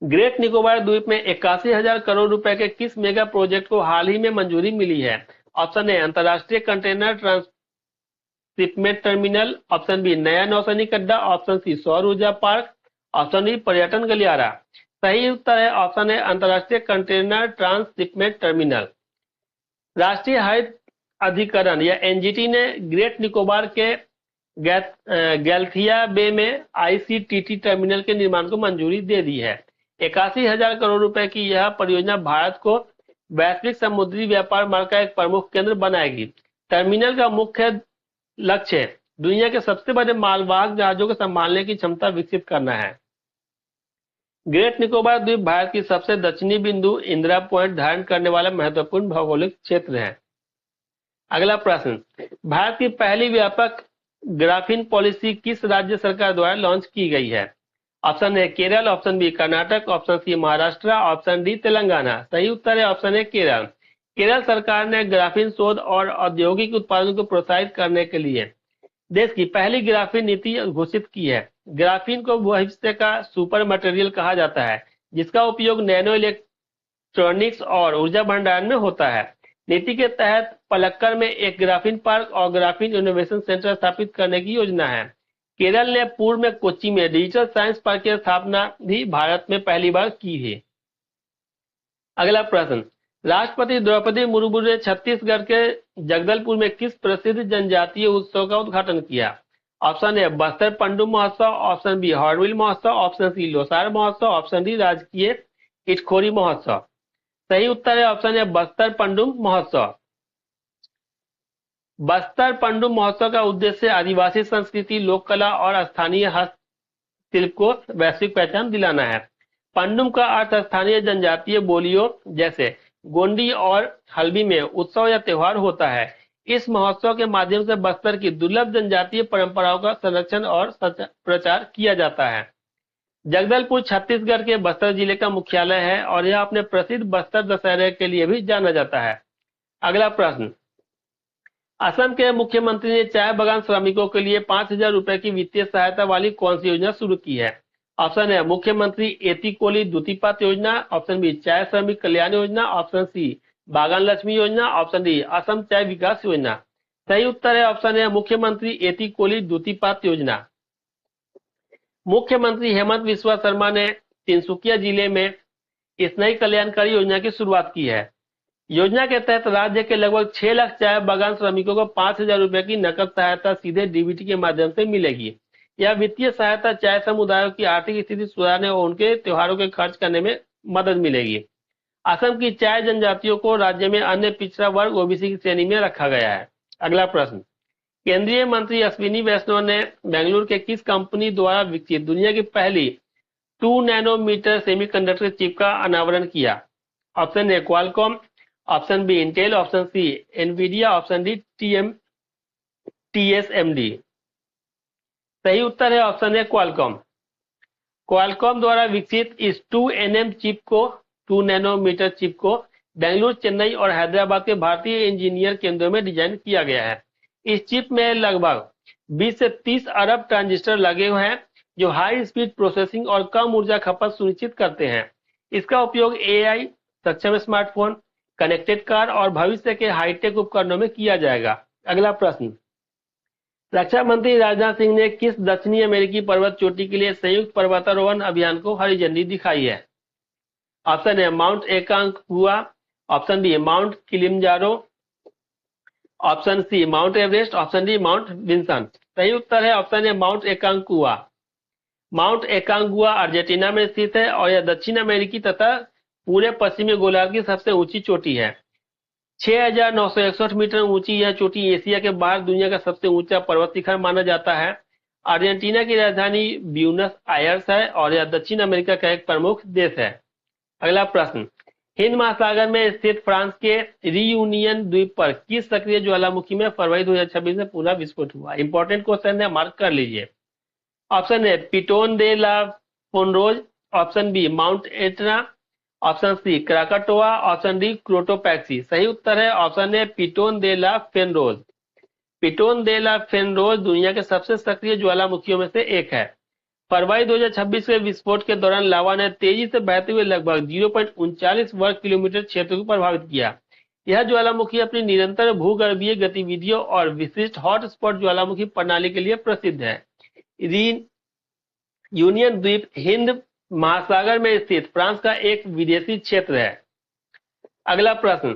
ग्रेट निकोबार द्वीप में 81,000 करोड़ रुपए के किस मेगा प्रोजेक्ट को हाल ही में मंजूरी मिली है? ऑप्शन ए अंतरराष्ट्रीय container transshipment terminal, option B नया नौसैनिक अड्डा, ऑप्शन सी सौर ऊर्जा पार्क, ऑप्शन डी पर्यटन गलियारा। सही उत्तर है ऑप्शन है अंतरराष्ट्रीय कंटेनर ट्रांसशिपमेंट टर्मिनल। राष्ट्रीय हरित अधिकरण या एनजीटी ने ग्रेट निकोबार के गैलथिया बे में आईसीटीटी टर्मिनल के निर्माण को मंजूरी दे दी है। 81,000 करोड़ रुपए की यह परियोजना भारत को वैश्विक समुद्री व्यापार मार्ग का एक प्रमुख केंद्र बनाएगी। टर्मिनल का मुख्य लक्ष्य दुनिया के सबसे बड़े मालवाहक जहाजों को संभालने की क्षमता विकसित करना है। ग्रेट निकोबार द्वीप भारत की सबसे दक्षिणी बिंदु इंदिरा पॉइंट धारण करने वाला महत्वपूर्ण भौगोलिक क्षेत्र है। अगला प्रश्न, भारत की पहली व्यापक ग्राफीन पॉलिसी किस राज्य सरकार द्वारा लॉन्च की गई है? Option A Kerala, option B Karnataka, option C Maharashtra, option D Telangana. सही उत्तर है ऑप्शन ए केरल। केरल सरकार ने ग्राफीन शोध और औद्योगिक उत्पादन को प्रोत्साहित करने के लिए देश की पहली ग्राफीन नीति घोषित की है। ग्राफीन को भविष्य का सुपर मटेरियल कहा जाता है, जिसका उपयोग नैनो इलेक्ट्रॉनिक्स और ऊर्जा भंडारण में होता है। नीति के तहत पलक्कड़ में एक ग्राफीन पार्क और ग्राफीन इनोवेशन सेंटर स्थापित करने की योजना है। केरल ने पूर्व में कोच्चि में डिजिटल साइंस पार्क की स्थापना भी भारत में पहली बार की है। अगला प्रश्न, राष्ट्रपति द्रौपदी मुर्मू ने छत्तीसगढ़ के जगदलपुर में किस प्रसिद्ध जनजातीय उत्सव का उद्घाटन किया? ऑप्शन ए बस्तर पंडुम महोत्सव, ऑप्शन बी हॉर्नबिल महोत्सव, ऑप्शन सी लोसार महोत्सव, ऑप्शन डी राजकीय इटखोरी महोत्सव। सही उत्तर है ऑप्शन ए बस्तर पंडुम महोत्सव। बस्तर पंडुम महोत्सव का उद्देश्य आदिवासी संस्कृति, लोक कला और स्थानीय हस्तशिल्प को वैश्विक पहचान दिलाना है। पंडुम का अर्थ स्थानीय जनजातीय बोलियों जैसे गोंडी और हल्बी में उत्सव या त्योहार होता है। इस महोत्सव के माध्यम से बस्तर की दुर्लभ जनजातीय परंपराओं का संरक्षण और प्रचार किया जाता है। जगदलपुर छत्तीसगढ़ के बस्तर जिले का मुख्यालय है और यह अपने प्रसिद्ध बस्तर दशहरे के लिए भी जाना जाता है। अगला प्रश्न, असम के मुख्यमंत्री ने चाय बागान श्रमिकों के लिए 5,000 रुपए की वित्तीय सहायता वाली कौन सी योजना शुरू की है? ऑप्शन है मुख्यमंत्री एतिकोली द्वितीपात योजना, ऑप्शन बी चाय श्रमिक कल्याण योजना, ऑप्शन सी बागान लक्ष्मी योजना, ऑप्शन डी असम चाय विकास योजना। सही उत्तर है ऑप्शन है मुख्यमंत्री एतिकोली द्वितीपात योजना। मुख्यमंत्री हेमंत बिस्वा शर्मा ने तिनसुकिया जिले में इस नई कल्याणकारी योजना की शुरुआत की है। योजना के तहत राज्य के लगभग 6 लाख चाय बागान श्रमिकों को 5,000 रुपए की नकद सहायता सीधे डीबीटी के माध्यम से मिलेगी। यह वित्तीय सहायता चाय समुदायों की आर्थिक स्थिति सुधारने और उनके त्योहारों के खर्च करने में मदद मिलेगी। असम की चाय जनजातियों को राज्य में अन्य पिछड़ा वर्ग ओबीसी की श्रेणी में रखा गया है। अगला प्रश्न, केंद्रीय मंत्री अश्विनी वैष्णव ने बेंगलुरु के किस कंपनी द्वारा विकसित दुनिया की पहली 2 नैनोमीटर सेमीकंडक्टर चिप का अनावरण किया? Option A Qualcomm, option B Intel, option C Nvidia, option D TSMC. सही उत्तर है ऑप्शन ए क्वालकॉम। क्वालकॉम द्वारा विकसित इस 2nm चिप को 2 नैनोमीटर चिप को बेंगलुरु, चेन्नई और हैदराबाद के भारतीय इंजीनियर केंद्रों में डिजाइन किया गया है। इस चिप में लगभग 20 से 30 अरब ट्रांजिस्टर लगे हुए हैं जो हाई स्पीड प्रोसेसिंग और कम ऊर्जा खपत सुनिश्चित करते हैं। इसका उपयोग एआई, सक्षम स्मार्टफोन, कनेक्टेड कार और भविष्य के हाईटेक उपकरणों में किया जाएगा। अगला प्रश्न, रक्षा मंत्री राजनाथ सिंह ने किस दक्षिणी अमेरिकी पर्वत चोटी के लिए संयुक्त पर्वतारोहण अभियान को हरी झंडी दिखाई है? Option A mount Aconcagua, option B mount Kilimanjaro, option C mount Everest, option D mount Vinson. सही उत्तर है option A mount Aconcagua. Mount Aconcagua Argentina में स्थित है और यह दक्षिण अमेरिकी तथा पूरे पश्चिमी गोलार्ध की सबसे ऊंची चोटी है। 6,961 मीटर ऊंची यह चोटी एशिया के बाहर दुनिया का सबसे ऊंचा पर्वत शिखर माना जाता है। अर्जेंटीना की राजधानी ब्यूनस आयर्स है और यह दक्षिण अमेरिका का एक प्रमुख देश है। अगला प्रश्न, हिंद महासागर में स्थित फ्रांस के रियूनियन द्वीप पर किस सक्रिय ज्वालामुखी में फरवरी 2026 में पुनः विस्फोट हुआ? इंपॉर्टेंट क्वेश्चन है, मार्क कर लीजिए। Option A Piton de la Fournaise, option B Mount Etna, option C Krakatoa, option D Cotopaxi. सही उत्तर है option A Piton de La फेनरोज। Piton de ला फेनरोज दुनिया के सबसे सक्रिय ज्वालामुखियों में से एक है। फरवरी 2026 के विस्फोट के दौरान लावा ने तेजी से बहते हुए लगभग 0.39 वर्ग किलोमीटर क्षेत्र को प्रभावित किया। यह ज्वालामुखी अपनी निरंतर भूगर्भीय गतिविधियों और विशिष्ट हॉटस्पॉट ज्वालामुखी प्रणाली के लिए प्रसिद्ध है। यूनियन द्वीप हिंद महासागर में स्थित फ्रांस का एक विदेशी क्षेत्र है। अगला प्रश्न,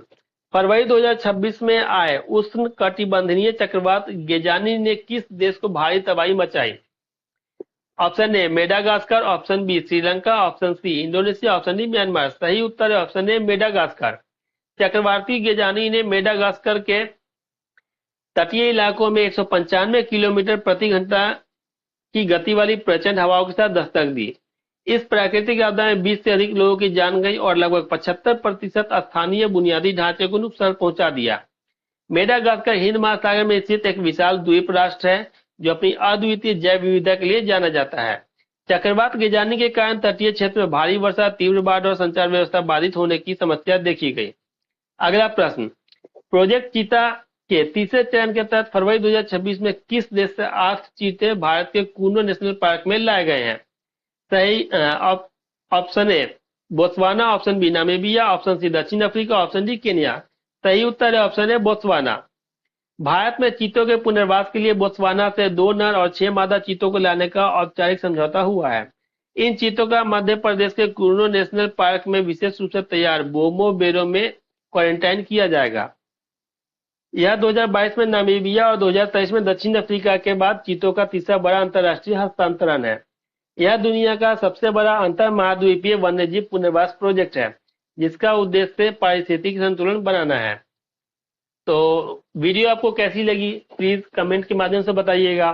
फरवरी 2026 में आए उष्णकटिबंधीय चक्रवात गेजानी ने किस देश को भारी तबाही मचाई? Option A Madagascar, option B Sri Lanka, option C Indonesia, option D Myanmar. सही उत्तर है ऑप्शन ए मेडागास्कर। चक्रवाती गेजानी ने मेडागास्कर के तटीय इलाकों में 195 किलोमीटर प्रति घंटा की गति वाली प्रचंड हवाओं के साथ दस्तक दी। इस प्राकृतिक आपदा में 20 से अधिक लोगों की जान गई और लगभग 75% स्थानीय बुनियादी ढांचे को नुकसान पहुंचा दिया। मेडागास्कर हिंद महासागर में स्थित एक विशाल द्वीप राष्ट्र है जो अपनी अद्वितीय जैव विविधता के लिए जाना जाता है। चक्रवात गेजानी के कारण तटीय क्षेत्र में भारी वर्षा, तीव्र बाढ़ और संचार व्यवस्था बाधित होने की समस्या देखी गई। अगला प्रश्न, प्रोजेक्ट चीता के तीसरे चरण के तहत फरवरी 2026 में किस देश से 8 चीते भारत के कुनो नेशनल पार्क में लाए गए हैं? सही option A Botswana, option B Namibia, option C दक्षिण अफ्रीका, ऑप्शन डी केन्या। सही उत्तर है ऑप्शन ए बोत्सवाना। भारत में चीतों के पुनर्वास के लिए बोत्सवाना से 2 नर और 6 मादा चीतों को लाने का औपचारिक समझौता हुआ है। इन चीतों का मध्य प्रदेश के कुर्नो नेशनल पार्क में विशेष रूप से तैयार बोमो बेरो में क्वारंटाइन किया जाएगा। यह 2022 में नामीबिया और 2023 में दक्षिण अफ्रीका के बाद चीतों का तीसरा बड़ा अंतर्राष्ट्रीय हस्तांतरण है। यह दुनिया का सबसे बड़ा अंतर महाद्वीपीय वन्यजीव पुनर्वास प्रोजेक्ट है जिसका उद्देश्य पारिस्थितिक संतुलन बनाना है। तो वीडियो आपको कैसी लगी प्लीज कमेंट के माध्यम से बताइएगा।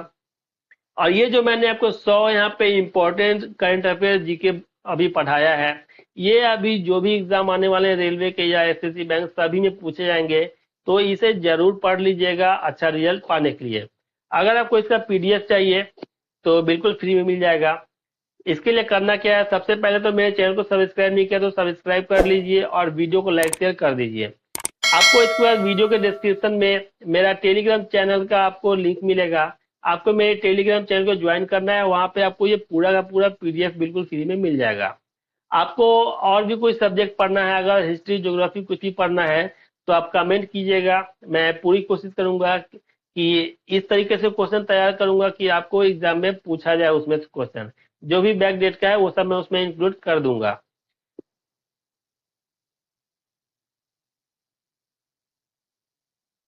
और ये जो मैंने आपको 100 यहाँ पे इम्पोर्टेंट करंट अफेयर जीके अभी पढ़ाया है, ये अभी जो भी एग्जाम आने वाले हैं रेलवे के या एसएससी बैंक सभी में पूछे जाएंगे, तो इसे जरूर पढ़ लीजिएगा अच्छा रिजल्ट पाने के लिए। अगर आपको इसका पीडीएफ चाहिए तो बिल्कुल फ्री में मिल जाएगा। इसके लिए करना क्या है, सबसे पहले तो मेरे चैनल को सब्सक्राइब नहीं किया तो सब्सक्राइब कर लीजिए और वीडियो को लाइक शेयर कर दीजिए। आपको इसके बाद वीडियो के डिस्क्रिप्शन में मेरा टेलीग्राम चैनल का आपको लिंक मिलेगा। आपको मेरे टेलीग्राम चैनल को ज्वाइन करना है, वहां पे आपको ये पूरा का पूरा पीडीएफ बिल्कुल फ्री में मिल जाएगा। आपको और भी कोई सब्जेक्ट पढ़ना है, अगर हिस्ट्री ज्योग्राफी कुछ भी पढ़ना है तो आप कमेंट कीजिएगा। मैं पूरी कोशिश करूंगा कि इस तरीके से क्वेश्चन तैयार करूंगा कि आपको एग्जाम में पूछा जाए उसमें से क्वेश्चन जो भी बैक डेट का है वो सब मैं उसमें इंक्लूड कर दूंगा।